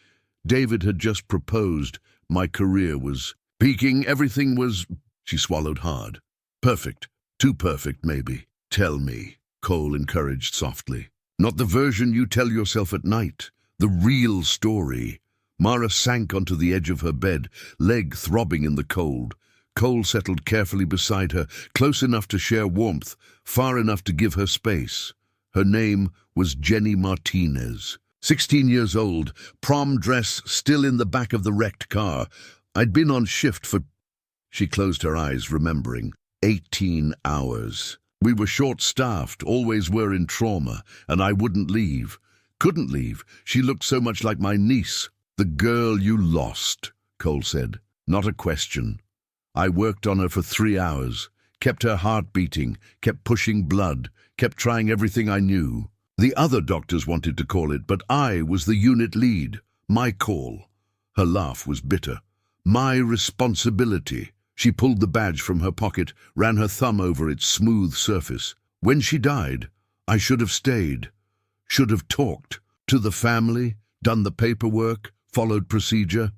David had just proposed. My career was peaking. Everything was... She swallowed hard. Perfect. Too perfect, maybe. Tell me, Cole encouraged softly. Not the version you tell yourself at night. The real story. Mara sank onto the edge of her bed, leg throbbing in the cold. Cole settled carefully beside her, close enough to share warmth, far enough to give her space. Her name was Jenny Martinez. 16 years old, prom dress still in the back of the wrecked car. I'd been on shift for... She closed her eyes, remembering. 18 hours. We were short-staffed, always were in trauma, and I wouldn't leave. Couldn't leave. She looked so much like my niece. The girl you lost, Cole said. Not a question. I worked on her for 3 hours, kept her heart beating, kept pushing blood, kept trying everything I knew. The other doctors wanted to call it, but I was the unit lead. My call. Her laugh was bitter. My responsibility. She pulled the badge from her pocket, ran her thumb over its smooth surface. When she died, I should have stayed. Should have talked to the family, done the paperwork, followed procedure.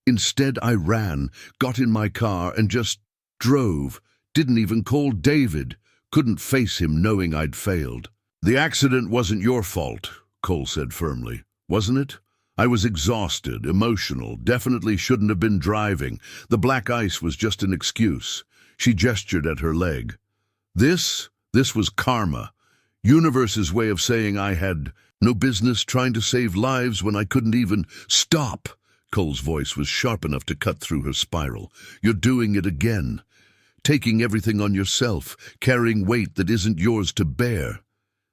Instead, I ran, got in my car, and just drove. Didn't even call David. Couldn't face him knowing I'd failed. The accident wasn't your fault, Cole said firmly. Wasn't it? I was exhausted, emotional, definitely shouldn't have been driving. The black ice was just an excuse. She gestured at her leg. This was karma. Universe's way of saying I had No business trying to save lives when I couldn't even stop. Cole's voice was sharp enough to cut through her spiral. You're doing it again. Taking everything on yourself, carrying weight that isn't yours to bear.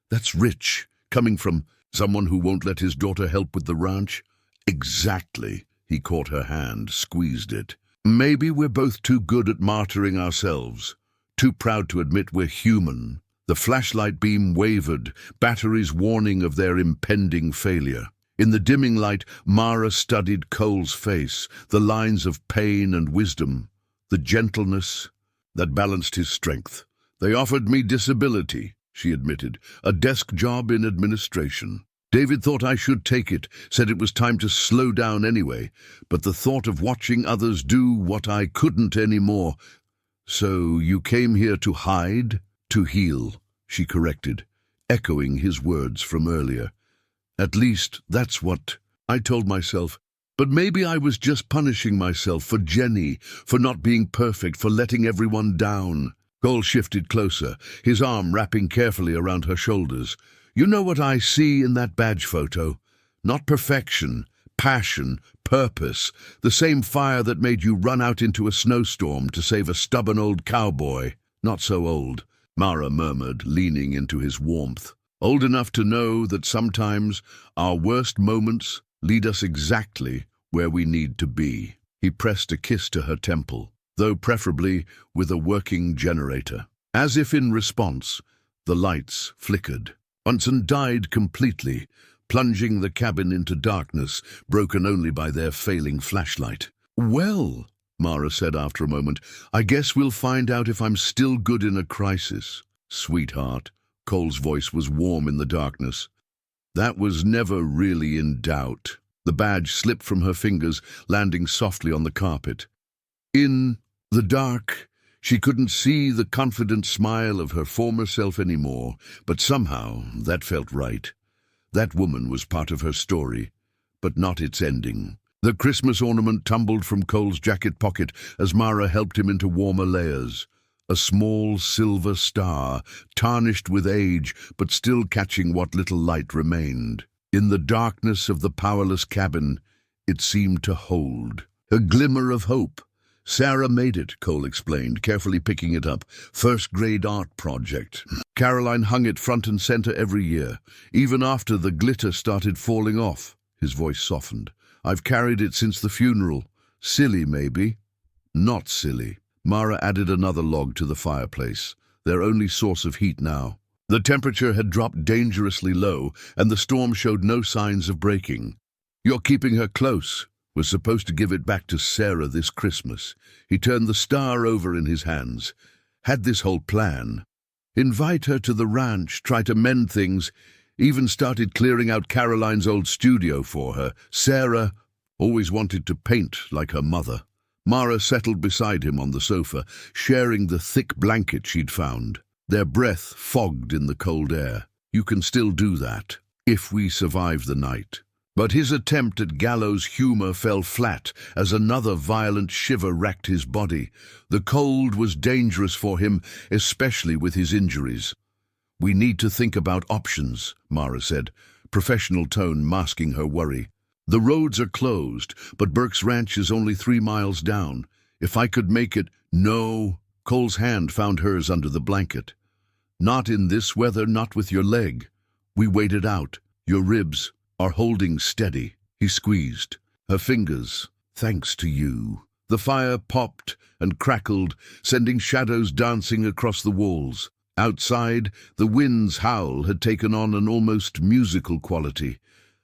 That's rich, coming from someone who won't let his daughter help with the ranch. Exactly. He caught her hand, squeezed it. Maybe we're both too good at martyring ourselves, too proud to admit we're human. The flashlight beam wavered, batteries warning of their impending failure. In the dimming light, Mara studied Cole's face, the lines of pain and wisdom, the gentleness that balanced his strength. They offered me disability, she admitted, a desk job in administration. David thought I should take it, said it was time to slow down anyway, but the thought of watching others do what I couldn't anymore. So you came here to hide? To heal, she corrected, echoing his words from earlier. At least that's what I told myself. But maybe I was just punishing myself for Jenny, for not being perfect, for letting everyone down. Cole shifted closer, his arm wrapping carefully around her shoulders. You know what I see in that badge photo? Not perfection, passion, purpose, the same fire that made you run out into a snowstorm to save a stubborn old cowboy. Not so old, Mara murmured, leaning into his warmth. Old enough to know that sometimes our worst moments lead us exactly where we need to be. He pressed a kiss to her temple, though preferably with a working generator. As if in response, the lights flickered, once and died completely, plunging the cabin into darkness, broken only by their failing flashlight. Well, Mara said after a moment, I guess we'll find out if I'm still good in a crisis. Sweetheart, Cole's voice was warm in the darkness. That was never really in doubt. The badge slipped from her fingers, landing softly on the carpet. In the dark, she couldn't see the confident smile of her former self anymore, but somehow that felt right. That woman was part of her story, but not its ending. The Christmas ornament tumbled from Cole's jacket pocket as Mara helped him into warmer layers. A small silver star, tarnished with age, but still catching what little light remained. In the darkness of the powerless cabin, it seemed to hold a glimmer of hope. Sarah made it, Cole explained, carefully picking it up. First-grade art project. Caroline hung it front and center every year, even after the glitter started falling off. His voice softened. I've carried it since the funeral. Silly, maybe. Not silly. Mara added another log to the fireplace, their only source of heat now. The temperature had dropped dangerously low, and the storm showed no signs of breaking. You're keeping her close. Was supposed to give it back to Sarah this Christmas. He turned the star over in his hands. Had this whole plan. Invite her to the ranch, try to mend things, even started clearing out Caroline's old studio for her. Sarah always wanted to paint like her mother. Mara settled beside him on the sofa, sharing the thick blanket she'd found. Their breath fogged in the cold air. You can still do that, if we survive the night. But his attempt at gallows humor fell flat as another violent shiver racked his body. The cold was dangerous for him, especially with his injuries. We need to think about options, Mara said, professional tone masking her worry. The roads are closed, but Burke's Ranch is only 3 miles down. If I could make it— No. Cole's hand found hers under the blanket. Not in this weather, not with your leg. We waited out. Your ribs are holding steady. He squeezed her fingers. Thanks to you. The fire popped and crackled, sending shadows dancing across the walls. Outside, the wind's howl had taken on an almost musical quality,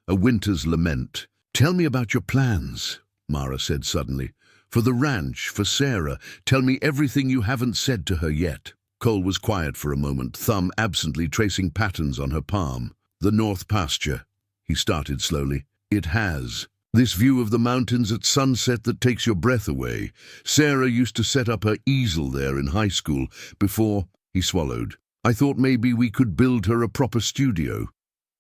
a winter's lament. Tell me about your plans, Mara said suddenly. For the ranch, for Sarah, tell me everything you haven't said to her yet. Cole was quiet for a moment, thumb absently tracing patterns on her palm. The north pasture, he started slowly. It has. This view of the mountains at sunset that takes your breath away. Sarah used to set up her easel there in high school before— He swallowed. I thought maybe we could build her a proper studio.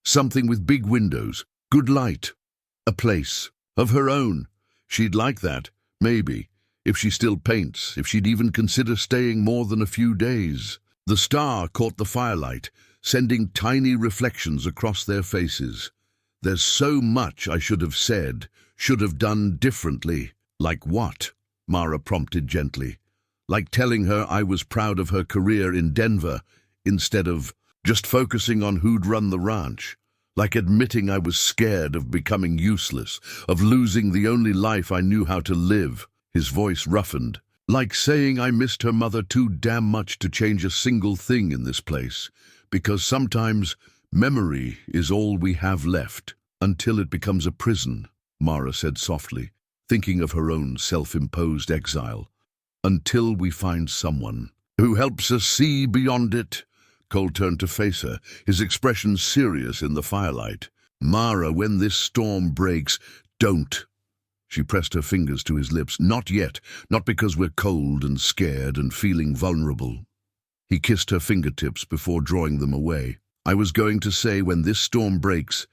Something with big windows, good light. A place of her own. She'd like that, maybe. If she still paints, if she'd even consider staying more than a few days. The star caught the firelight, sending tiny reflections across their faces. "There's so much I should have said, should have done differently." "Like what?" Mara prompted gently. "Like telling her I was proud of her career in Denver, instead of just focusing on who'd run the ranch. Like admitting I was scared of becoming useless, of losing the only life I knew how to live." His voice roughened. "Like saying I missed her mother too damn much to change a single thing in this place. Because sometimes memory is all we have left, until it becomes a prison," Mara said softly, thinking of her own self-imposed exile. "Until we find someone who helps us see beyond it." Cole turned to face her, his expression serious in the firelight. "Mara, when this storm breaks, don't." She pressed her fingers to his lips. "Not yet, not because we're cold and scared and feeling vulnerable." He kissed her fingertips before drawing them away. "I was going to say, when this storm breaks,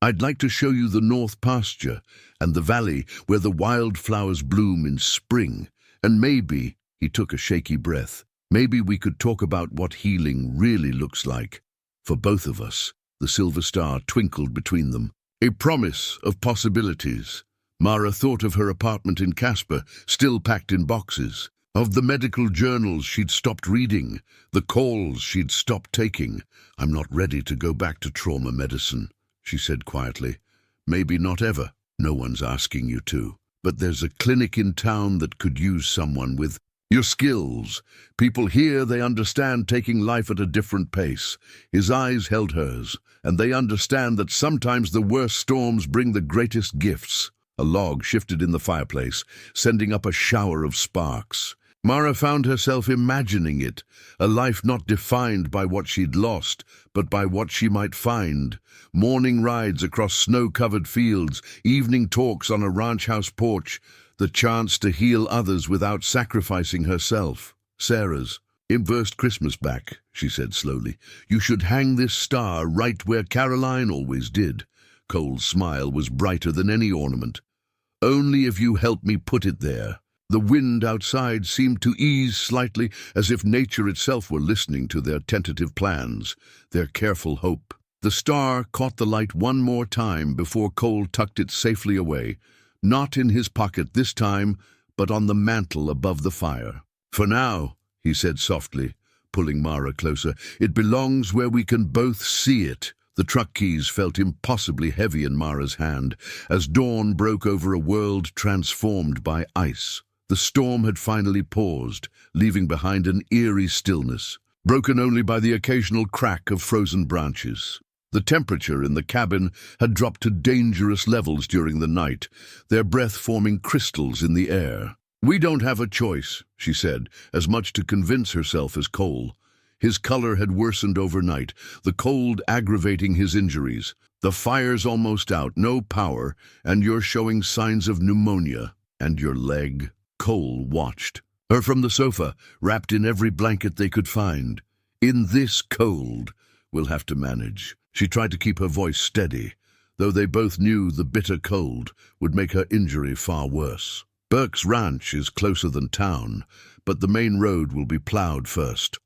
I'd like to show you the north pasture and the valley where the wildflowers bloom in spring. And maybe," he took a shaky breath, "maybe we could talk about what healing really looks like. For both of us." The silver star twinkled between them. A promise of possibilities. Mara thought of her apartment in Casper, still packed in boxes. Of the medical journals she'd stopped reading, the calls she'd stopped taking. "I'm not ready to go back to trauma medicine," she said quietly. "Maybe not ever. No one's asking you to. But there's a clinic in town that could use someone with your skills. People here, they understand taking life at a different pace." His eyes held hers, "and they understand that sometimes the worst storms bring the greatest gifts." A log shifted in the fireplace, sending up a shower of sparks. Mara found herself imagining it, a life not defined by what she'd lost, but by what she might find. Morning rides across snow-covered fields, evening talks on a ranch house porch, the chance to heal others without sacrificing herself. "Sarah's inversed Christmas back," she said slowly. "You should hang this star right where Caroline always did." Cole's smile was brighter than any ornament. "Only if you help me put it there." The wind outside seemed to ease slightly, as if nature itself were listening to their tentative plans, their careful hope. The star caught the light one more time before Cole tucked it safely away, not in his pocket this time, but on the mantel above the fire. "For now," he said softly, pulling Mara closer, "it belongs where we can both see it." The truck keys felt impossibly heavy in Mara's hand, as dawn broke over a world transformed by ice. The storm had finally paused, leaving behind an eerie stillness, broken only by the occasional crack of frozen branches. The temperature in the cabin had dropped to dangerous levels during the night, their breath forming crystals in the air. "We don't have a choice," she said, as much to convince herself as Cole. His color had worsened overnight, the cold aggravating his injuries. "The fire's almost out, no power, and you're showing signs of pneumonia. And your leg." Cole watched her from the sofa, wrapped in every blanket they could find. "In this cold, we'll have to manage." She tried to keep her voice steady, though they both knew the bitter cold would make her injury far worse. "Burke's ranch is closer than town, but the main road will be plowed first.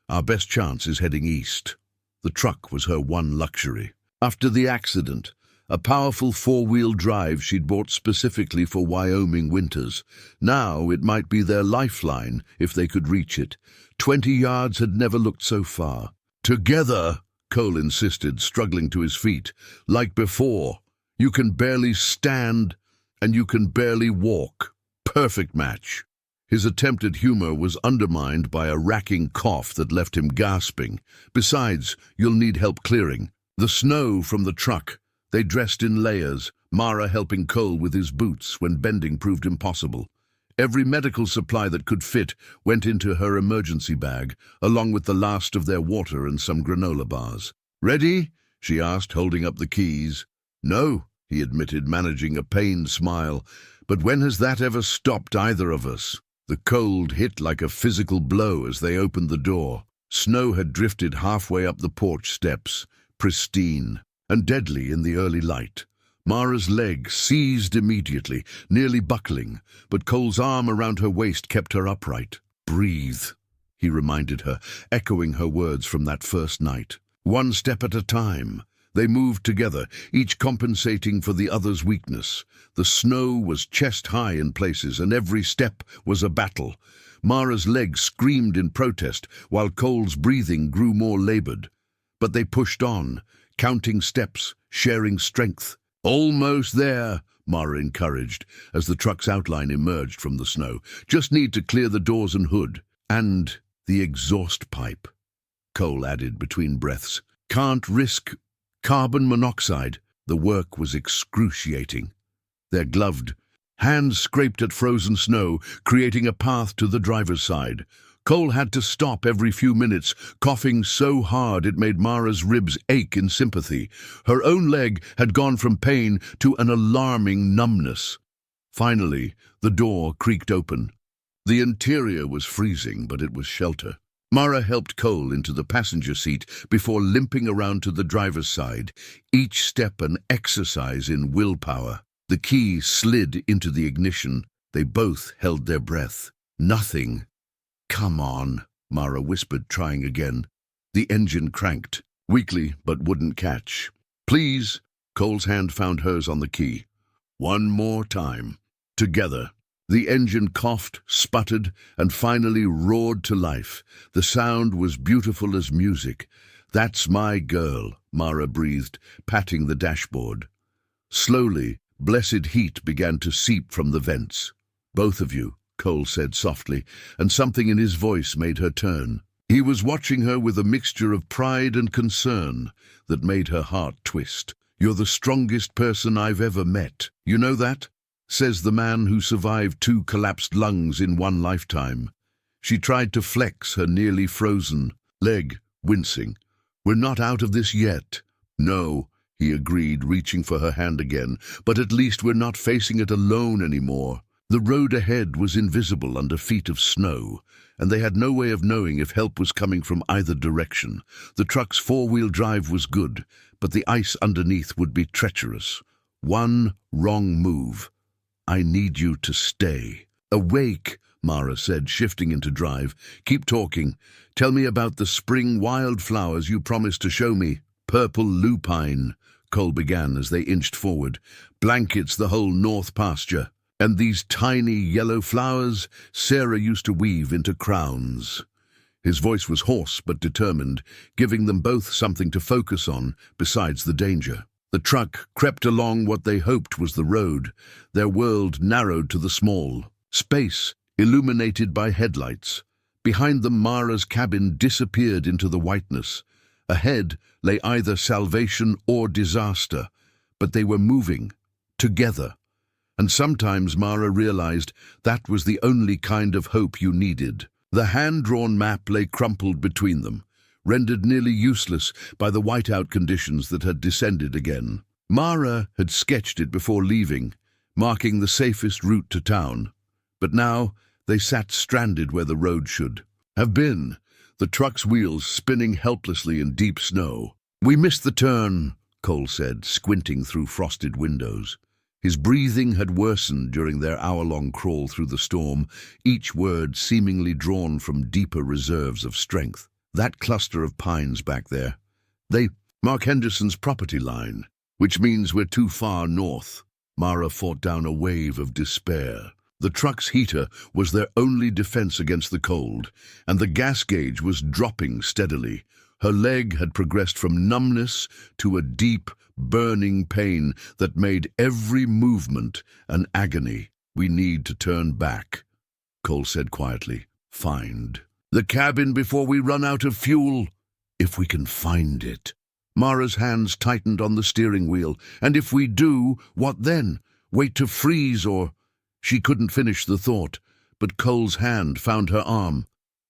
Our best chance is heading east." The truck was her one luxury. After the accident, a powerful four-wheel drive she'd bought specifically for Wyoming winters. Now it might be their lifeline if they could reach it. 20 yards had never looked so far. "Together," Cole insisted, struggling to his feet. "Like before. You can barely stand, and you can barely walk. Perfect match." His attempted humor was undermined by a racking cough that left him gasping. "Besides, you'll need help clearing the snow from the truck." They dressed in layers, Mara helping Cole with his boots when bending proved impossible. Every medical supply that could fit went into her emergency bag, along with the last of their water and some granola bars. "Ready?" she asked, holding up the keys. "No," he admitted, managing a pained smile. "But when has that ever stopped either of us?" The cold hit like a physical blow as they opened the door. Snow had drifted halfway up the porch steps, pristine and deadly in the early light. Mara's leg seized immediately, nearly buckling, but Cole's arm around her waist kept her upright. "Breathe," he reminded her, echoing her words from that first night. One step at a time. They moved together, each compensating for the other's weakness. The snow was chest-high in places, and every step was a battle. Mara's legs screamed in protest, while Cole's breathing grew more labored. But they pushed on, counting steps, sharing strength. "Almost there," Mara encouraged, as the truck's outline emerged from the snow. "Just need to clear the doors and hood. And the exhaust pipe," Cole added between breaths. "Can't risk carbon monoxide." The work was excruciating. Their gloved hands scraped at frozen snow, creating a path to the driver's side. Cole had to stop every few minutes, coughing so hard it made Mara's ribs ache in sympathy. Her own leg had gone from pain to an alarming numbness. Finally, the door creaked open. The interior was freezing, but it was shelter. Mara helped Cole into the passenger seat before limping around to the driver's side, each step an exercise in willpower. The key slid into the ignition. They both held their breath. Nothing. "Come on," Mara whispered, trying again. The engine cranked, weakly but wouldn't catch. "Please." Cole's hand found hers on the key. "One more time." Together. The engine coughed, sputtered, and finally roared to life. The sound was beautiful as music. "That's my girl," Mara breathed, patting the dashboard. Slowly, blessed heat began to seep from the vents. "Both of you," Cole said softly, and something in his voice made her turn. He was watching her with a mixture of pride and concern that made her heart twist. "You're the strongest person I've ever met. You know that?" says the man who survived 2 collapsed lungs in one lifetime. She tried to flex her nearly frozen leg, wincing. "We're not out of this yet." "No," he agreed, reaching for her hand again, "but at least we're not facing it alone anymore." The road ahead was invisible under feet of snow, and they had no way of knowing if help was coming from either direction. The truck's 4-wheel drive was good, but the ice underneath would be treacherous. One wrong move. "I need you to stay." "Awake," Mara said, shifting into drive. "Keep talking. Tell me about the spring wildflowers you promised to show me." "Purple lupine," Cole began as they inched forward. "Blankets the whole north pasture. And these tiny yellow flowers Sarah used to weave into crowns." His voice was hoarse but determined, giving them both something to focus on besides the danger. The truck crept along what they hoped was the road, their world narrowed to the small space, illuminated by headlights. Behind them, Mara's cabin disappeared into the whiteness. Ahead lay either salvation or disaster, but they were moving, together. And sometimes Mara realized that was the only kind of hope you needed. The hand-drawn map lay crumpled between them, rendered nearly useless by the whiteout conditions that had descended again. Mara had sketched it before leaving, marking the safest route to town. But now they sat stranded where the road should have been, the truck's wheels spinning helplessly in deep snow. "We missed the turn," Cole said, squinting through frosted windows. His breathing had worsened during their hour-long crawl through the storm, each word seemingly drawn from deeper reserves of strength. "That cluster of pines back there, they mark Henderson's property line, which means we're too far north." Mara fought down a wave of despair. The truck's heater was their only defense against the cold, and the gas gauge was dropping steadily. Her leg had progressed from numbness to a deep, burning pain that made every movement an agony. "We need to turn back," Cole said quietly. "Find the cabin before we run out of fuel." "If we can find it." Mara's hands tightened on the steering wheel. "And if we do, what then? Wait to freeze or—" She couldn't finish the thought, but Cole's hand found her arm.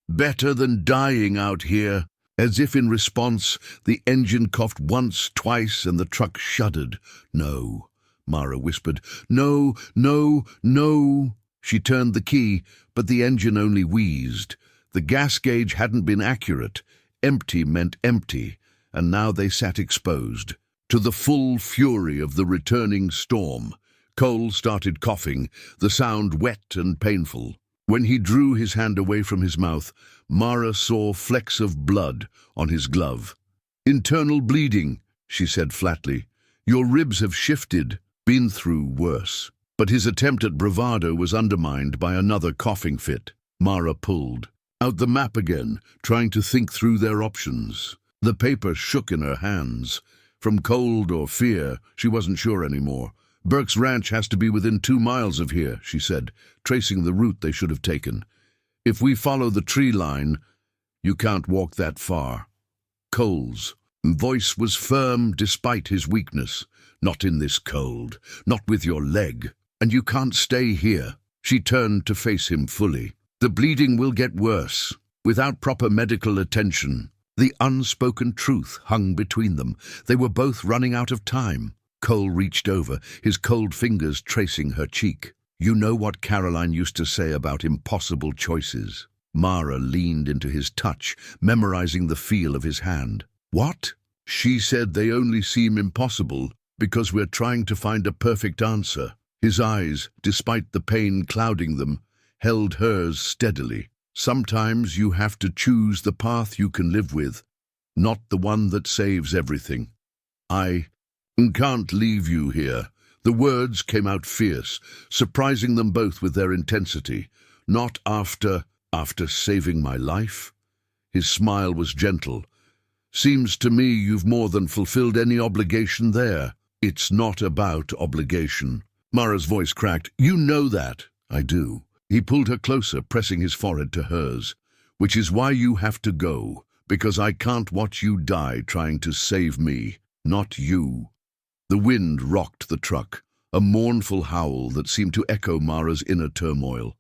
"Better than dying out here." As if in response, the engine coughed once, twice, and the truck shuddered. "No," Mara whispered. "No, no, no." She turned the key, but the engine only wheezed. The gas gauge hadn't been accurate. Empty meant empty, and now they sat exposed to the full fury of the returning storm. Cole started coughing, the sound wet and painful. When he drew his hand away from his mouth, Mara saw flecks of blood on his glove. Internal bleeding, she said flatly. Your ribs have shifted, been through worse. But his attempt at bravado was undermined by another coughing fit. Mara pulled out the map again, trying to think through their options. The paper shook in her hands. From cold or fear, she wasn't sure anymore. Burke's ranch has to be within 2 miles of here, she said, tracing the route they should have taken. If we follow the tree line, you can't walk that far. Cole's voice was firm despite his weakness. Not in this cold, not with your leg. And you can't stay here. She turned to face him fully. The bleeding will get worse. Without proper medical attention. The unspoken truth hung between them. They were both running out of time. Cole reached over, his cold fingers tracing her cheek. You know what Caroline used to say about impossible choices. Mara leaned into his touch, memorizing the feel of his hand. What? She said they only seem impossible because we're trying to find a perfect answer. His eyes, despite the pain clouding them, held hers steadily. Sometimes you have to choose the path you can live with, not the one that saves everything. I can't leave you here. The words came out fierce, surprising them both with their intensity. Not after saving my life? His smile was gentle. Seems to me you've more than fulfilled any obligation there. It's not about obligation. Mara's voice cracked. You know that. I do. He pulled her closer, pressing his forehead to hers. Which is why you have to go, because I can't watch you die trying to save me, not you. The wind rocked the truck, a mournful howl that seemed to echo Mara's inner turmoil.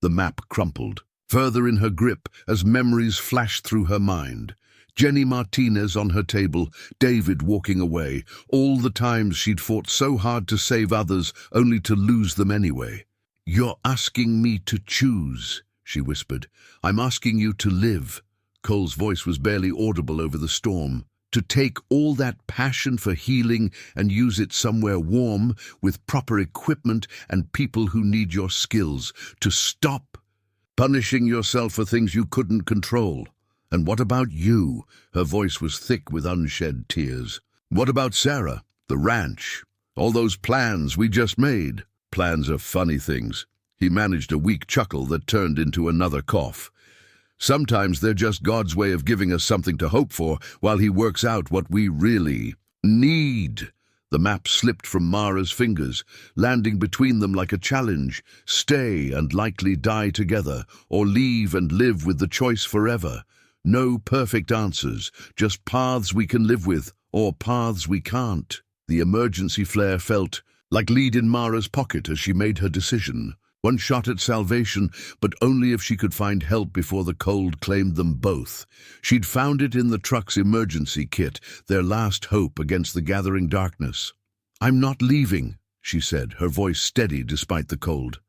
The map crumpled, further in her grip as memories flashed through her mind. Jenny Martinez on her table, David walking away, all the times she'd fought so hard to save others only to lose them anyway. You're asking me to choose, she whispered. I'm asking you to live. Cole's voice was barely audible over the storm. To take all that passion for healing and use it somewhere warm, with proper equipment and people who need your skills. To stop punishing yourself for things you couldn't control. And what about you? Her voice was thick with unshed tears. What about Sarah, the ranch, all those plans we just made? Plans are funny things. He managed a weak chuckle that turned into another cough. Sometimes they're just God's way of giving us something to hope for while he works out what we really need. The map slipped from Mara's fingers, landing between them like a challenge. Stay and likely die together, or leave and live with the choice forever. No perfect answers, just paths we can live with, or paths we can't. The emergency flare felt like lead in Mara's pocket as she made her decision. One shot at salvation, but only if she could find help before the cold claimed them both. She'd found it in the truck's emergency kit, their last hope against the gathering darkness. I'm not leaving, she said, her voice steady despite the cold.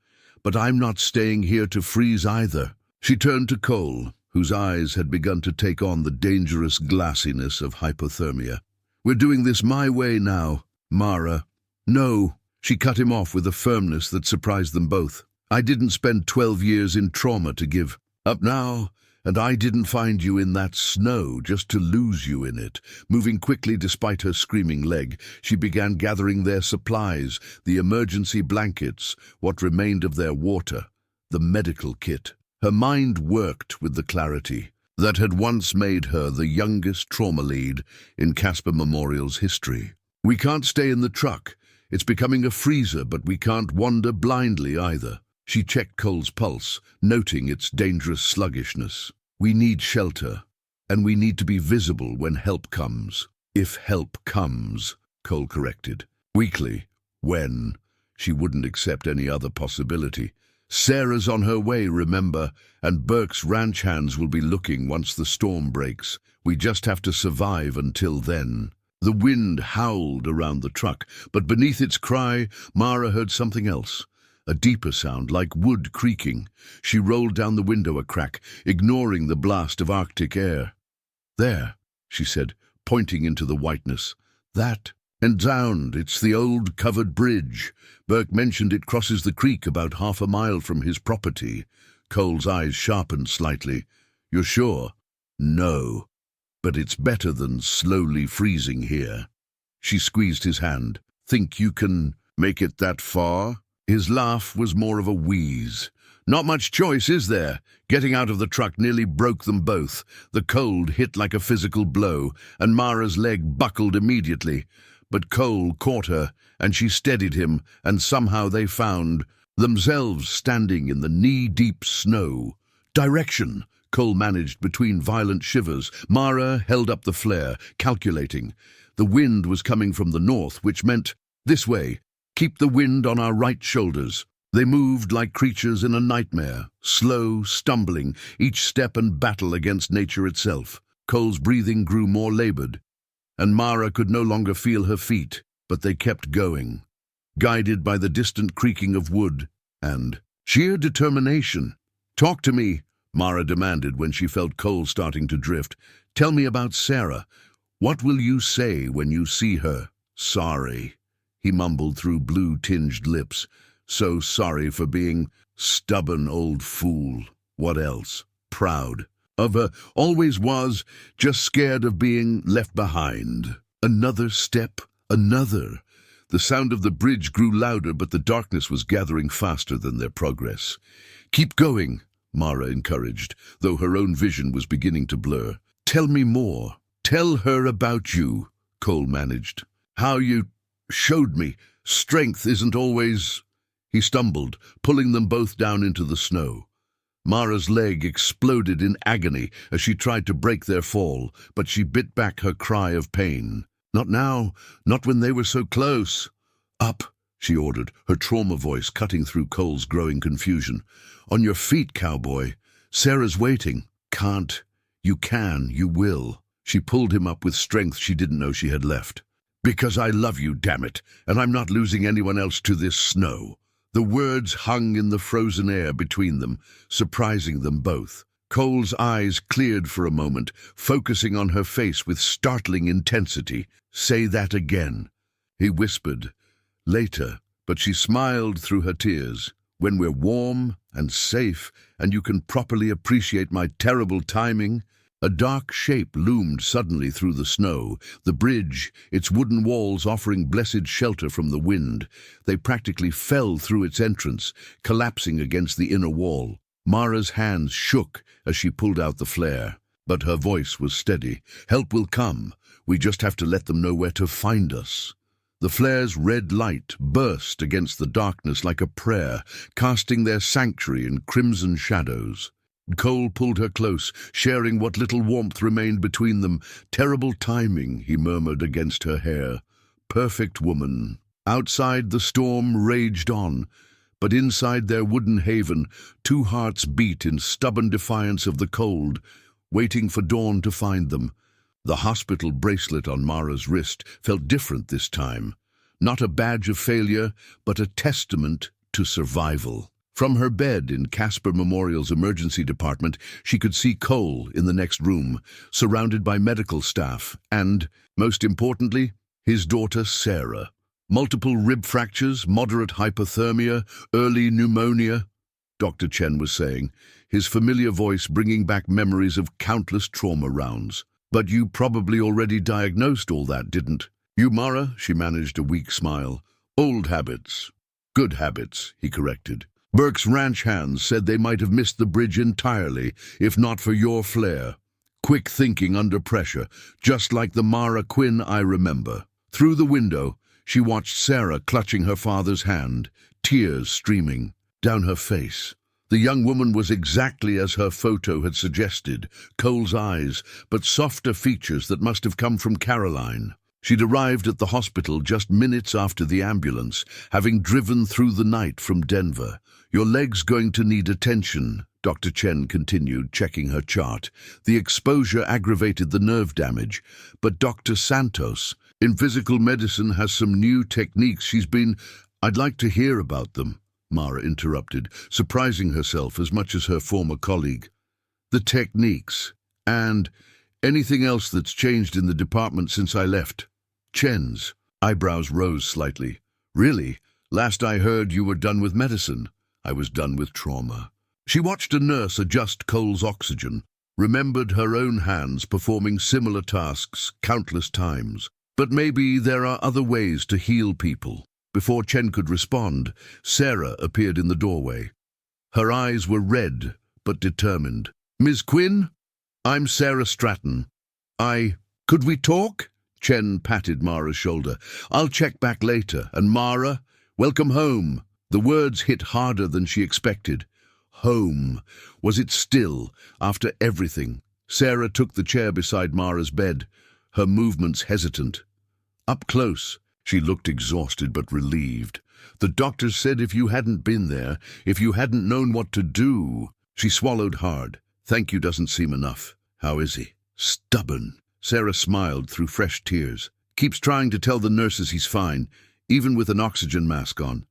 But I'm not staying here to freeze either. She turned to Cole, whose eyes had begun to take on the dangerous glassiness of hypothermia. We're doing this my way now, Mara. No, she cut him off with a firmness that surprised them both. I didn't spend 12 years in trauma to give up now, and I didn't find you in that snow just to lose you in it. Moving quickly despite her screaming leg, she began gathering their supplies, the emergency blankets, what remained of their water, the medical kit. Her mind worked with the clarity that had once made her the youngest trauma lead in Casper Memorial's history. We can't stay in the truck. It's becoming a freezer, but we can't wander blindly either. She checked Cole's pulse, noting its dangerous sluggishness. We need shelter, and we need to be visible when help comes. If help comes, Cole corrected. Weakly, when? She wouldn't accept any other possibility. Sarah's on her way, remember, and Burke's ranch hands will be looking once the storm breaks. We just have to survive until then. The wind howled around the truck, but beneath its cry, Mara heard something else. A deeper sound, like wood creaking. She rolled down the window a crack, ignoring the blast of Arctic air. There, she said, pointing into the whiteness. That, and down, it's the old covered bridge. Burke mentioned it crosses the creek about half a mile from his property. Cole's eyes sharpened slightly. You're sure? No. but it's better than slowly freezing here." She squeezed his hand. "Think you can make it that far?" His laugh was more of a wheeze. "Not much choice, is there?" Getting out of the truck nearly broke them both. The cold hit like a physical blow, and Mara's leg buckled immediately. But Cole caught her, and she steadied him, and somehow they found themselves standing in the knee-deep snow. "Direction!" Cole managed between violent shivers. Mara held up the flare, calculating. The wind was coming from the north, which meant, "This way. Keep the wind on our right shoulders." They moved like creatures in a nightmare, slow, stumbling, each step and battle against nature itself. Cole's breathing grew more labored, and Mara could no longer feel her feet, but they kept going, guided by the distant creaking of wood and sheer determination. "Talk to me," Mara demanded when she felt Cole starting to drift. "Tell me about Sarah. What will you say when you see her?" "Sorry," he mumbled through blue-tinged lips. "So sorry for being stubborn old fool." What else? Proud of her. Always was, just scared of being left behind. Another step, another. The sound of the bridge grew louder, but the darkness was gathering faster than their progress. "Keep going," Mara encouraged, though her own vision was beginning to blur. "Tell me more." "Tell her about you," Cole managed. "How you showed me strength isn't always—" He stumbled, pulling them both down into the snow. Mara's leg exploded in agony as she tried to break their fall, but she bit back her cry of pain. "Not now, not when they were so close." "Up," she ordered, her trauma voice cutting through Cole's growing confusion. "On your feet, Cowboy. Sarah's waiting." "Can't. You can, you will." She pulled him up with strength she didn't know she had left. "Because I love you, damn it, and I'm not losing anyone else to this snow." The words hung in the frozen air between them, surprising them both. Cole's eyes cleared for a moment, focusing on her face with startling intensity. "Say that again," he whispered. "Later," but she smiled through her tears. "When we're warm and safe, and you can properly appreciate my terrible timing." A dark shape loomed suddenly through the snow, the bridge, its wooden walls offering blessed shelter from the wind. They practically fell through its entrance, collapsing against the inner wall. Mara's hands shook as she pulled out the flare, but her voice was steady. "Help will come. We just have to let them know where to find us." The flare's red light burst against the darkness like a prayer, casting their sanctuary in crimson shadows. Cole pulled her close, sharing what little warmth remained between them. "Terrible timing," he murmured against her hair. "Perfect woman." Outside, the storm raged on, but inside their wooden haven, two hearts beat in stubborn defiance of the cold, waiting for dawn to find them. The hospital bracelet on Mara's wrist felt different this time. Not a badge of failure, but a testament to survival. From her bed in Casper Memorial's emergency department, she could see Cole in the next room, surrounded by medical staff, and, most importantly, his daughter Sarah. Multiple rib fractures, moderate hypothermia, early pneumonia, Dr. Chen was saying, his familiar voice bringing back memories of countless trauma rounds. "But you probably already diagnosed all that, didn't you, Mara?" She managed a weak smile. "Old habits." "Good habits," he corrected. "Burke's ranch hands said they might have missed the bridge entirely, if not for your flare. Quick thinking under pressure, just like the Mara Quinn I remember." Through the window, she watched Sarah clutching her father's hand, tears streaming down her face. The young woman was exactly as her photo had suggested, Cole's eyes, but softer features that must have come from Caroline. She'd arrived at the hospital just minutes after the ambulance, having driven through the night from Denver. "Your leg's going to need attention," Dr. Chen continued, checking her chart. "The exposure aggravated the nerve damage, but Dr. Santos, in physical medicine, has some new techniques she's been—" "I'd like to hear about them," Mara interrupted, surprising herself as much as her former colleague. "The techniques, and anything else that's changed in the department since I left." Chen's eyebrows rose slightly. "Really? Last I heard you were done with medicine." "I was done with trauma." She watched a nurse adjust Cole's oxygen. remembered her own hands performing similar tasks countless times. But maybe there are other ways to heal people. Before Chen could respond, Sarah appeared in the doorway. Her eyes were red but determined. "Ms. Quinn, I'm Sarah Stratton. Could we talk?" Chen patted Mara's shoulder. "I'll check back later. And Mara, welcome home." The words hit harder than she expected. Home. Was it still, after everything? Sarah took the chair beside Mara's bed, her movements hesitant. Up close, she looked exhausted but relieved. "The doctors said if you hadn't been there, if you hadn't known what to do." She swallowed hard. "Thank you doesn't seem enough. How is he?" "Stubborn." Sarah smiled through fresh tears. "Keeps trying to tell the nurses he's fine, even with an oxygen mask on.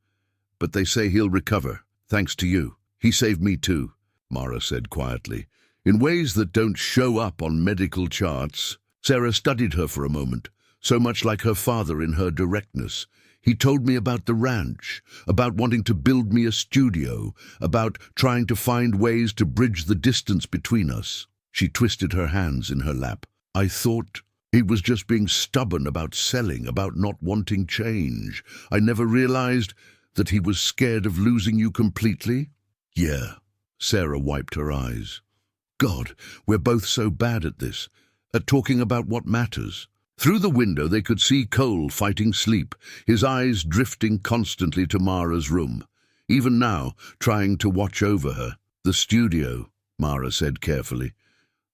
But they say he'll recover, thanks to you." "He saved me too," Mara said quietly, "in ways that don't show up on medical charts." Sarah studied her for a moment, so much like her father in her directness. "He told me about the ranch, about wanting to build me a studio, about trying to find ways to bridge the distance between us." She twisted her hands in her lap. "I thought he was just being stubborn about selling, about not wanting change. I never realized that he was scared of losing you completely." "Yeah." Sarah wiped her eyes. "God, we're both so bad at this, at talking about what matters." Through the window they could see Cole fighting sleep, his eyes drifting constantly to Mara's room, even now trying to watch over her. "The studio," Mara said carefully.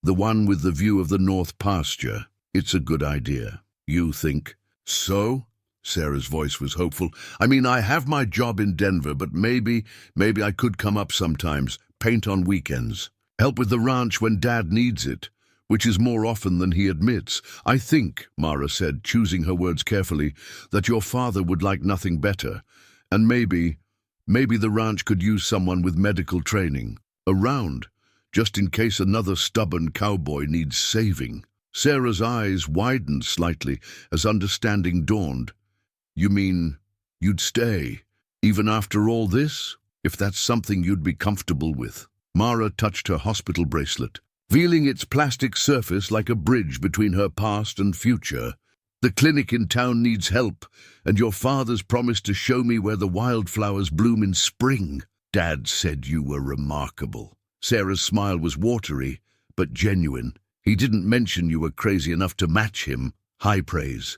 "The one with the view of the north pasture. It's a good idea. You think?" "So?" Sarah's voice was hopeful. "I mean, I have my job in Denver, but maybe I could come up sometimes, paint on weekends, help with the ranch when Dad needs it, which is more often than he admits. I think," Mara said, choosing her words carefully, "that your father would like nothing better, and maybe the ranch could use someone with medical training around, just in case another stubborn cowboy needs saving." Sarah's eyes widened slightly as understanding dawned. "You mean you'd stay, even after all this? If that's something you'd be comfortable with." Mara touched her hospital bracelet, feeling its plastic surface like a bridge between her past and future. "The clinic in town needs help, and your father's promised to show me where the wildflowers bloom in spring. Dad said you were remarkable." Sarah's smile was watery, but genuine. "He didn't mention you were crazy enough to match him." High praise.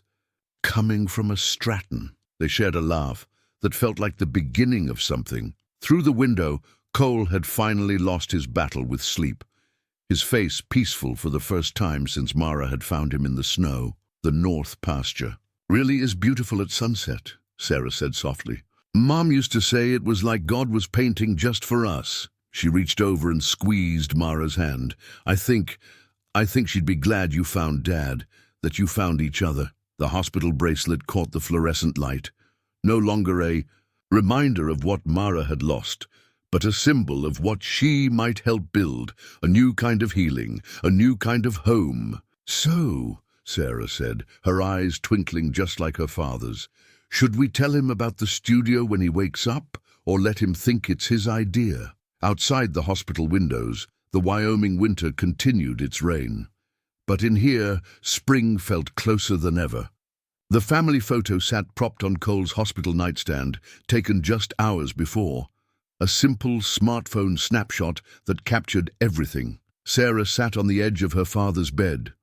Coming from a Stratton. They shared a laugh that felt like the beginning of something. Through the window, Cole had finally lost his battle with sleep, his face peaceful for the first time since Mara had found him in the snow. "The north pasture really is beautiful at sunset," Sarah said softly. "Mom used to say it was like God was painting just for us." She reached over and squeezed Mara's hand. I think she'd be glad you found Dad, that you found each other." The hospital bracelet caught the fluorescent light, no longer a reminder of what Mara had lost, but a symbol of what she might help build, a new kind of healing, a new kind of home. "So," Sarah said, her eyes twinkling just like her father's, "should we tell him about the studio when he wakes up, or let him think it's his idea?" Outside the hospital windows, the Wyoming winter continued its reign. But in here, spring felt closer than ever. The family photo sat propped on Cole's hospital nightstand, taken just hours before. A simple smartphone snapshot that captured everything. Sarah sat on the edge of her father's bed,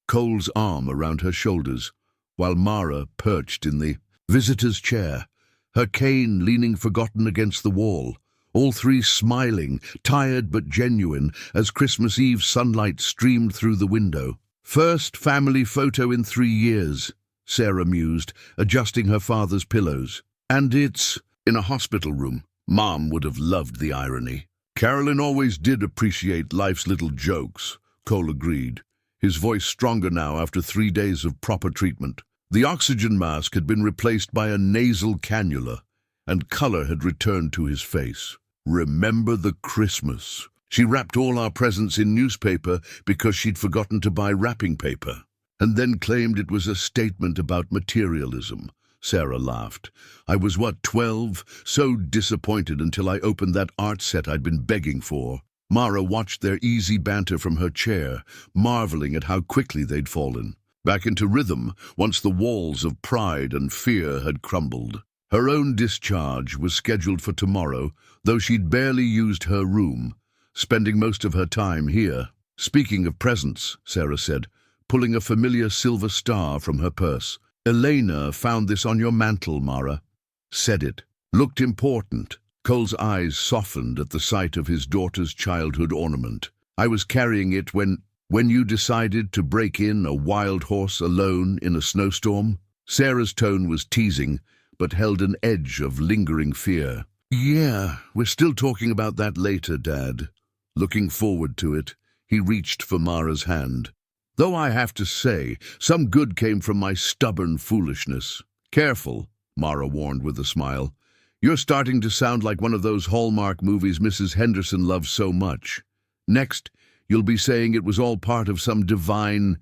Cole's arm around her shoulders, while Mara perched in the visitor's chair, her cane leaning forgotten against the wall. All three smiling, tired but genuine, as Christmas Eve sunlight streamed through the window. "First family photo in 3 years, Sarah mused, adjusting her father's pillows. "And it's in a hospital room." Mom would have loved the irony. "Carolyn always did appreciate life's little jokes," Cole agreed, his voice stronger now after 3 days of proper treatment. The oxygen mask had been replaced by a nasal cannula, and color had returned to his face. "Remember the Christmas. She wrapped all our presents in newspaper because she'd forgotten to buy wrapping paper, and then claimed it was a statement about materialism." Sarah laughed. "I was, 12? So disappointed until I opened that art set I'd been begging for." Mara watched their easy banter from her chair, marveling at how quickly they'd fallen. Back into rhythm, once the walls of pride and fear had crumbled. Her own discharge was scheduled for tomorrow, though she'd barely used her room, spending most of her time here. "Speaking of presents," Sarah said, pulling a familiar silver star from her purse. "Elena found this on your mantel, Mara." Said it. Looked important. Cole's eyes softened at the sight of his daughter's childhood ornament. "I was carrying it when you decided to break in a wild horse alone in a snowstorm." Sarah's tone was teasing, but held an edge of lingering fear. "Yeah, we're still talking about that later, Dad." Looking forward to it, he reached for Mara's hand. "Though I have to say, some good came from my stubborn foolishness." "Careful," Mara warned with a smile. "You're starting to sound like one of those Hallmark movies Mrs. Henderson loves so much. Next, you'll be saying it was all part of some divine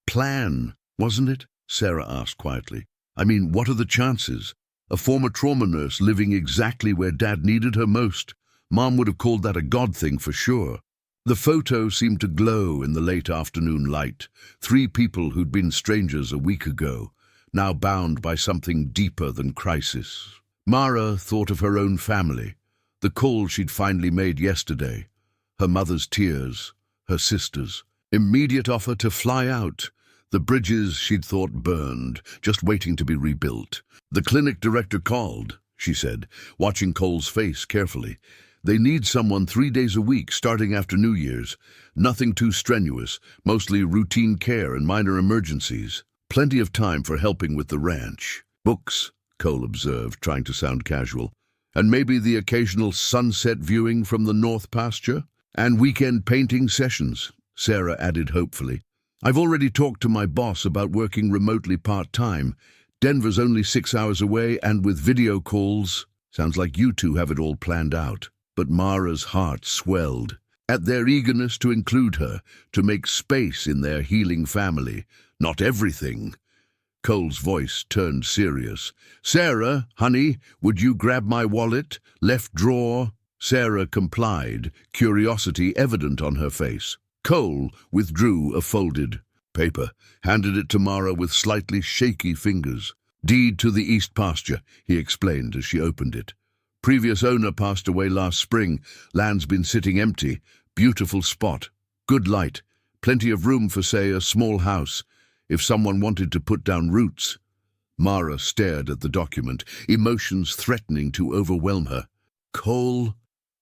plan, wasn't it?" Sarah asked quietly. "I mean, what are the chances? A former trauma nurse living exactly where Dad needed her most. Mom would have called that a God thing for sure." The photo seemed to glow in the late afternoon light. 3 people who'd been strangers a week ago, now bound by something deeper than crisis. Mara thought of her own family, the call she'd finally made yesterday, her mother's tears, her sister's immediate offer to fly out, the bridges she'd thought burned, just waiting to be rebuilt. "The clinic director called," she said, watching Cole's face carefully. "They need someone 3 days a week, starting after New Year's. Nothing too strenuous, mostly routine care and minor emergencies. Plenty of time for helping with the ranch." "Books," Cole observed, trying to sound casual. "And maybe the occasional sunset viewing from the north pasture? And weekend painting sessions," Sarah added hopefully. "I've already talked to my boss about working remotely part-time. Denver's only 6 hours away, and with video calls. Sounds like you two have it all planned out." But Mara's heart swelled at their eagerness to include her, to make space in their healing family. "Not everything." Cole's voice turned serious. "Sarah, honey, would you grab my wallet? Left drawer." Sarah complied, curiosity evident on her face. Cole withdrew a folded paper, handed it to Mara with slightly shaky fingers. "Deed to the east pasture," he explained as she opened it. "Previous owner passed away last spring. Land's been sitting empty. Beautiful spot. Good light. Plenty of room for, say, a small house, if someone wanted to put down roots." Mara stared at the document, emotions threatening to overwhelm her. "Cole,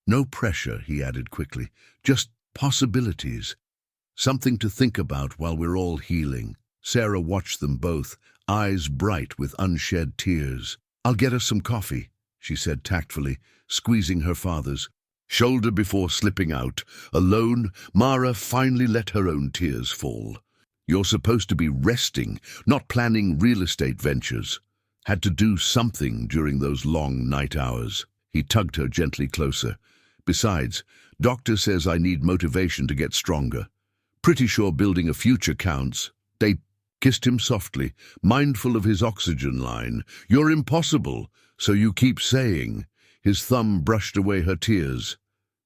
no pressure," he added quickly. "Just possibilities. Something to think about while we're all healing." Sarah watched them both, eyes bright with unshed tears. "I'll get us some coffee," she said tactfully, squeezing her father's shoulder before slipping out. Alone, Mara finally let her own tears fall. "You're supposed to be resting, not planning real estate ventures." "Had to do something during those long night hours." He tugged her gently closer. "Besides, doctor says I need motivation to get stronger. Pretty sure building a future counts." They kissed him softly, mindful of his oxygen line. "You're impossible, so you keep saying." His thumb brushed away her tears.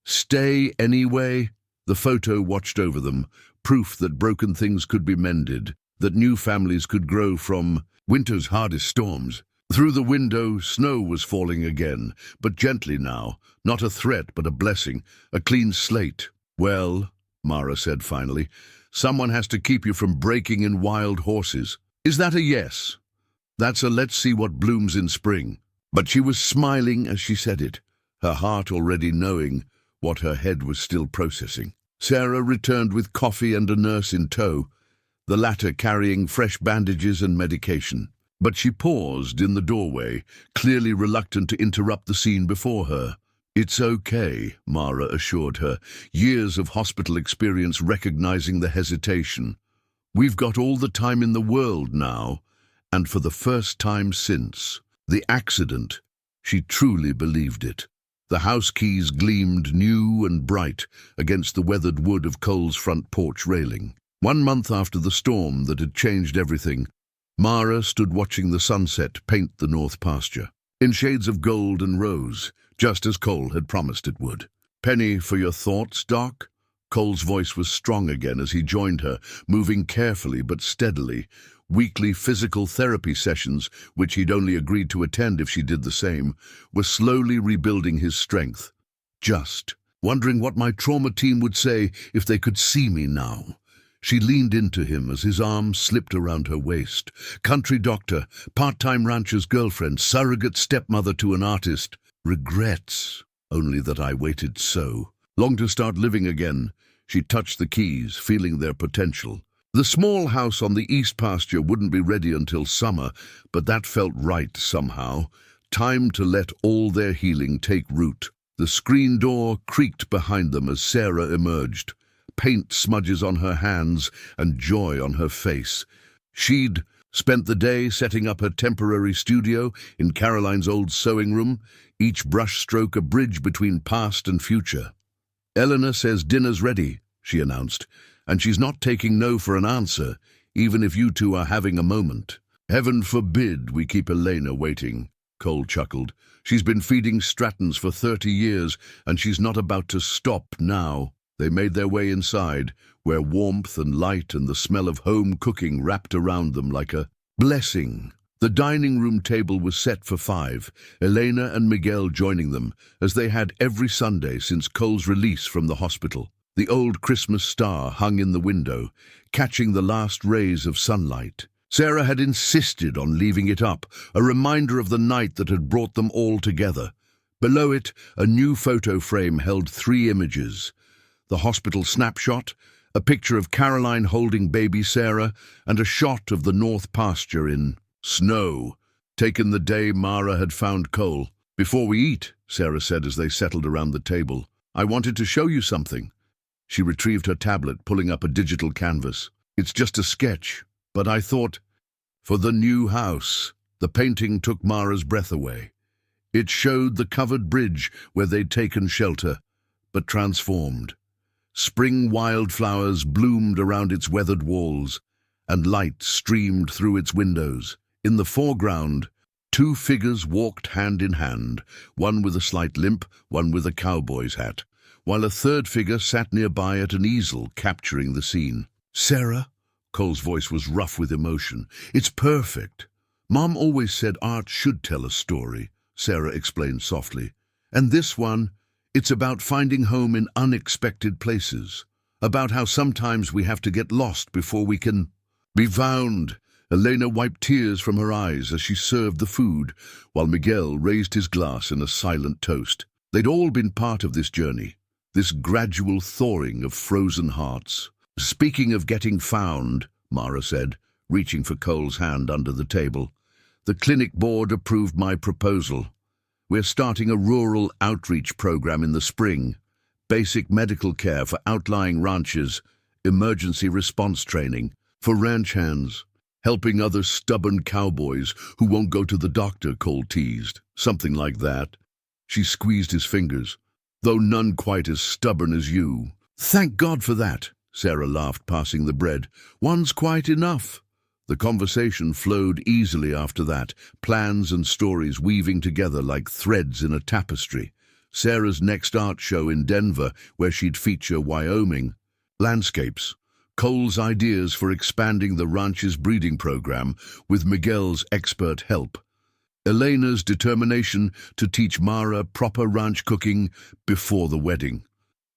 "Stay anyway." The photo watched over them, proof that broken things could be mended, that new families could grow from winter's hardest storms. Through the window, snow was falling again, but gently now, not a threat but a blessing, a clean slate. "Well," Mara said finally, "someone has to keep you from breaking in wild horses. Is that a yes?" "That's a let's see what blooms in spring." But she was smiling as she said it, her heart already knowing what her head was still processing. Sarah returned with coffee and a nurse in tow, the latter carrying fresh bandages and medication. But she paused in the doorway, clearly reluctant to interrupt the scene before her. "It's okay," Mara assured her, years of hospital experience recognizing the hesitation. "We've got all the time in the world now, and for the first time since." The accident, she truly believed it. The house keys gleamed new and bright against the weathered wood of Cole's front porch railing. 1 month after the storm that had changed everything, Mara stood watching the sunset paint the north pasture, in shades of gold and rose, just as Cole had promised it would. "Penny for your thoughts, Doc?" Cole's voice was strong again as he joined her, moving carefully but steadily. Weekly physical therapy sessions, which he'd only agreed to attend if she did the same, were slowly rebuilding his strength. "Just wondering what my trauma team would say if they could see me now." She leaned into him as his arm slipped around her waist. "Country doctor, part-time rancher's girlfriend, surrogate stepmother to an artist. Regrets only that I waited so long to start living again." She touched the keys, feeling their potential. The small house on the east pasture wouldn't be ready until summer, but that felt right somehow. Time to let all their healing take root. The screen door creaked behind them as Sarah emerged, paint smudges on her hands and joy on her face. She'd spent the day setting up her temporary studio in Caroline's old sewing room, each brushstroke a bridge between past and future. "Eleanor says dinner's ready," she announced, "and she's not taking no for an answer, even if you two are having a moment." "Heaven forbid we keep Elena waiting," Cole chuckled. "She's been feeding Strattons for 30 years, and she's not about to stop now." They made their way inside, where warmth and light and the smell of home cooking wrapped around them like a blessing. The dining room table was set for 5, Elena and Miguel joining them, as they had every Sunday since Cole's release from the hospital. The old Christmas star hung in the window, catching the last rays of sunlight. Sarah had insisted on leaving it up, a reminder of the night that had brought them all together. Below it, a new photo frame held 3 images: the hospital snapshot, a picture of Caroline holding baby Sarah, and a shot of the north pasture in snow, taken the day Mara had found Cole. "Before we eat," Sarah said as they settled around the table, "I wanted to show you something." She retrieved her tablet, pulling up a digital canvas. "It's just a sketch, but I thought, for the new house." The painting took Mara's breath away. It showed the covered bridge where they'd taken shelter, but transformed. Spring wildflowers bloomed around its weathered walls, and light streamed through its windows. In the foreground, 2 figures walked hand in hand, one with a slight limp, one with a cowboy's hat, while a third figure sat nearby at an easel, capturing the scene. "Sarah," Cole's voice was rough with emotion, "it's perfect. Mom always said art should tell a story," Sarah explained softly. "And this one, it's about finding home in unexpected places, about how sometimes we have to get lost before we can be found." Elena wiped tears from her eyes as she served the food, while Miguel raised his glass in a silent toast. They'd all been part of this journey, this gradual thawing of frozen hearts. "Speaking of getting found," Mara said, reaching for Cole's hand under the table, "the clinic board approved my proposal. We're starting a rural outreach program in the spring, basic medical care for outlying ranches, emergency response training for ranch hands, helping other stubborn cowboys who won't go to the doctor," Cole teased. "Something like that." She squeezed his fingers. "Though none quite as stubborn as you." "Thank God for that," Sarah laughed, passing the bread. "One's quite enough." The conversation flowed easily after that, plans and stories weaving together like threads in a tapestry. Sarah's next art show in Denver, where she'd feature Wyoming. Landscapes. Cole's ideas for expanding the ranch's breeding program with Miguel's expert help. Elena's determination to teach Mara proper ranch cooking before the wedding.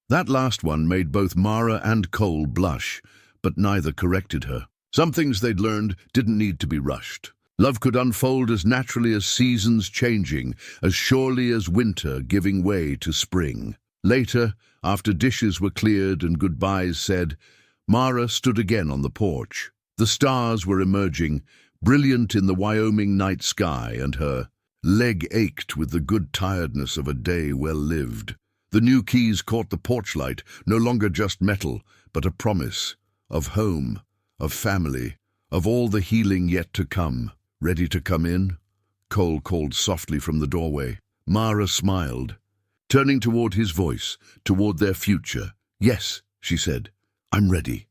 That last one made both Mara and Cole blush, but neither corrected her. Some things they'd learned didn't need to be rushed. Love could unfold as naturally as seasons changing, as surely as winter giving way to spring. Later, after dishes were cleared and goodbyes said, Mara stood again on the porch. The stars were emerging, brilliant in the Wyoming night sky, and her leg ached with the good tiredness of a day well lived. The new keys caught the porch light, no longer just metal, but a promise of home, of family, of all the healing yet to come. "Ready to come in?" Cole called softly from the doorway. Mara smiled, turning toward his voice, toward their future. "Yes," she said, "I'm ready."